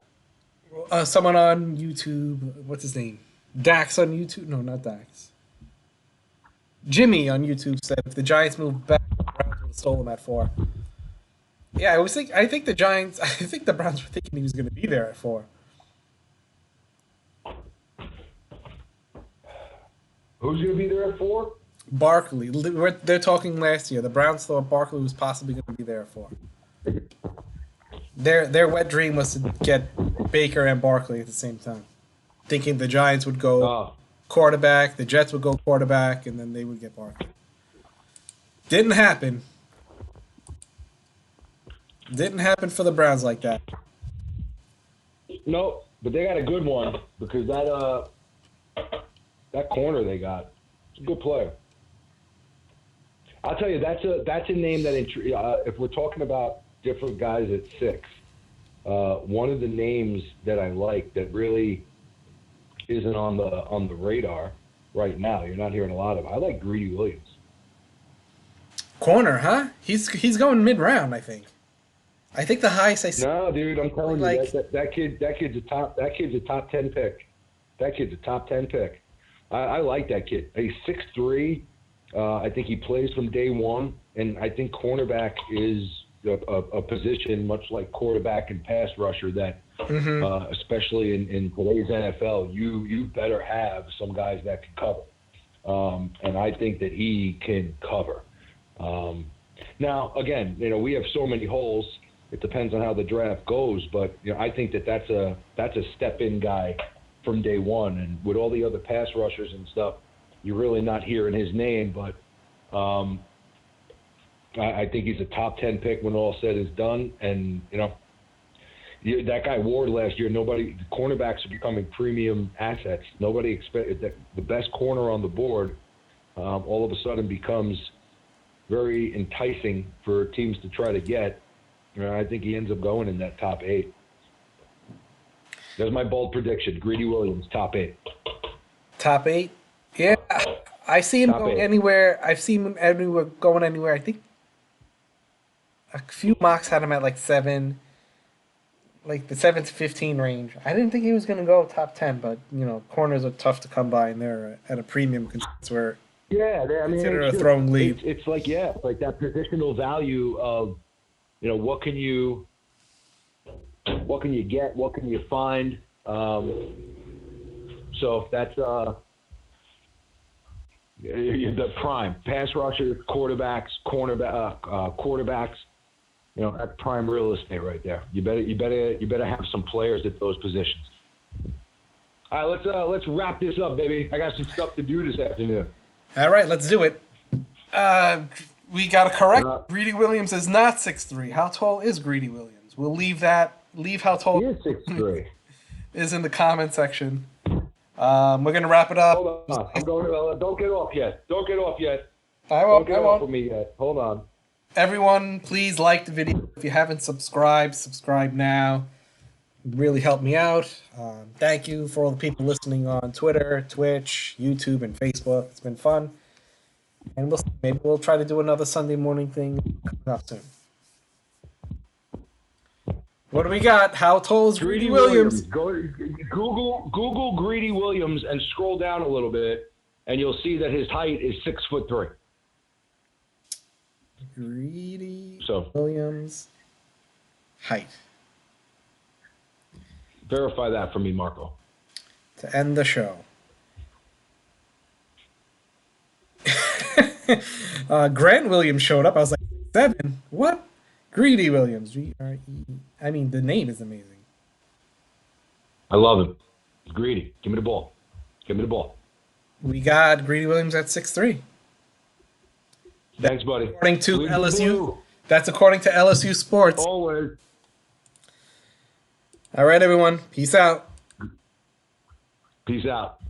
Someone on YouTube, what's his name? Dax on YouTube? No, not Dax. Jimmy on YouTube said if the Giants moved back, the Browns would have stolen him at 4. Yeah, I think the Browns were thinking he was going to be there at 4. Who's going to be there at 4? Barkley. They're talking last year. The Browns thought Barkley was possibly going to be there at 4. Their wet dream was to get Baker and Barkley at the same time, thinking the Giants would go quarterback, the Jets would go quarterback, and then they would get Barkley. Didn't happen. Didn't happen for the Browns like that. No, but they got a good one because that corner they got, it's a good player. I'll tell you, that's a name that if we're talking about different guys at 6, one of the names that I like that really isn't on the radar right now, you're not hearing a lot of. I like Greedy Williams. Corner, huh? He's going mid-round, I think. I think the highest I see. No, dude, I'm telling you, that kid's a top 10 pick. That kid's a top 10 pick. I like that kid. He's 6'3". I think he plays from day one, and I think cornerback is a position much like quarterback and pass rusher that, especially in today's NFL, you better have some guys that can cover. And I think that he can cover. Now, again, we have so many holes. It depends on how the draft goes, but I think that's a step-in guy from day one. And with all the other pass rushers and stuff, you're really not hearing his name, but I think he's a top 10 pick when all said is done. And that guy Ward last year, the cornerbacks are becoming premium assets. Nobody expected that the best corner on the board all of a sudden becomes very enticing for teams to try to get. I think he ends up going in that top 8. There's my bold prediction. Greedy Williams, top 8. Top 8? Yeah. I see him Top going 8. anywhere. I've seen him going anywhere. I think a few mocks had him at like 7, like the 7 to 15 range. I didn't think he was going to go top 10, but, corners are tough to come by, and they're at a premium where consider a throwing lead. It's like that positional value of, what can you get? What can you find? So that's the prime pass rushers, quarterbacks, quarterbacks. That's prime real estate right there. You better have some players at those positions. All right, let's wrap this up, baby. I got some stuff to do this afternoon. All right, let's do it. We got to correct. Greedy Williams is not 6'3". How tall is Greedy Williams? We'll leave how tall he is 6'3". is in the comment section. We're going to wrap it up. Hold on. I'm going don't get off yet. Don't get off yet. I won't. Don't get off with me yet. Hold on. Everyone, please like the video. If you haven't subscribed, subscribe now. It really helped me out. Thank you for all the people listening on Twitter, Twitch, YouTube, and Facebook. It's been fun. And maybe we'll try to do another Sunday morning thing coming up soon. What do we got? How tall is Greedy Williams? Go Google Greedy Williams and scroll down a little bit, and you'll see that his height is 6'3". Greedy Williams height. Verify that for me, Marco. To end the show. Grant Williams showed up. I was like, 7? What? Greedy Williams. G-R-E. I mean, the name is amazing. I love him. He's greedy. Give me the ball. Give me the ball. We got Greedy Williams at 6'3". Thanks, buddy. According to LSU. That's according to LSU Sports. Always. All right, everyone. Peace out. Peace out.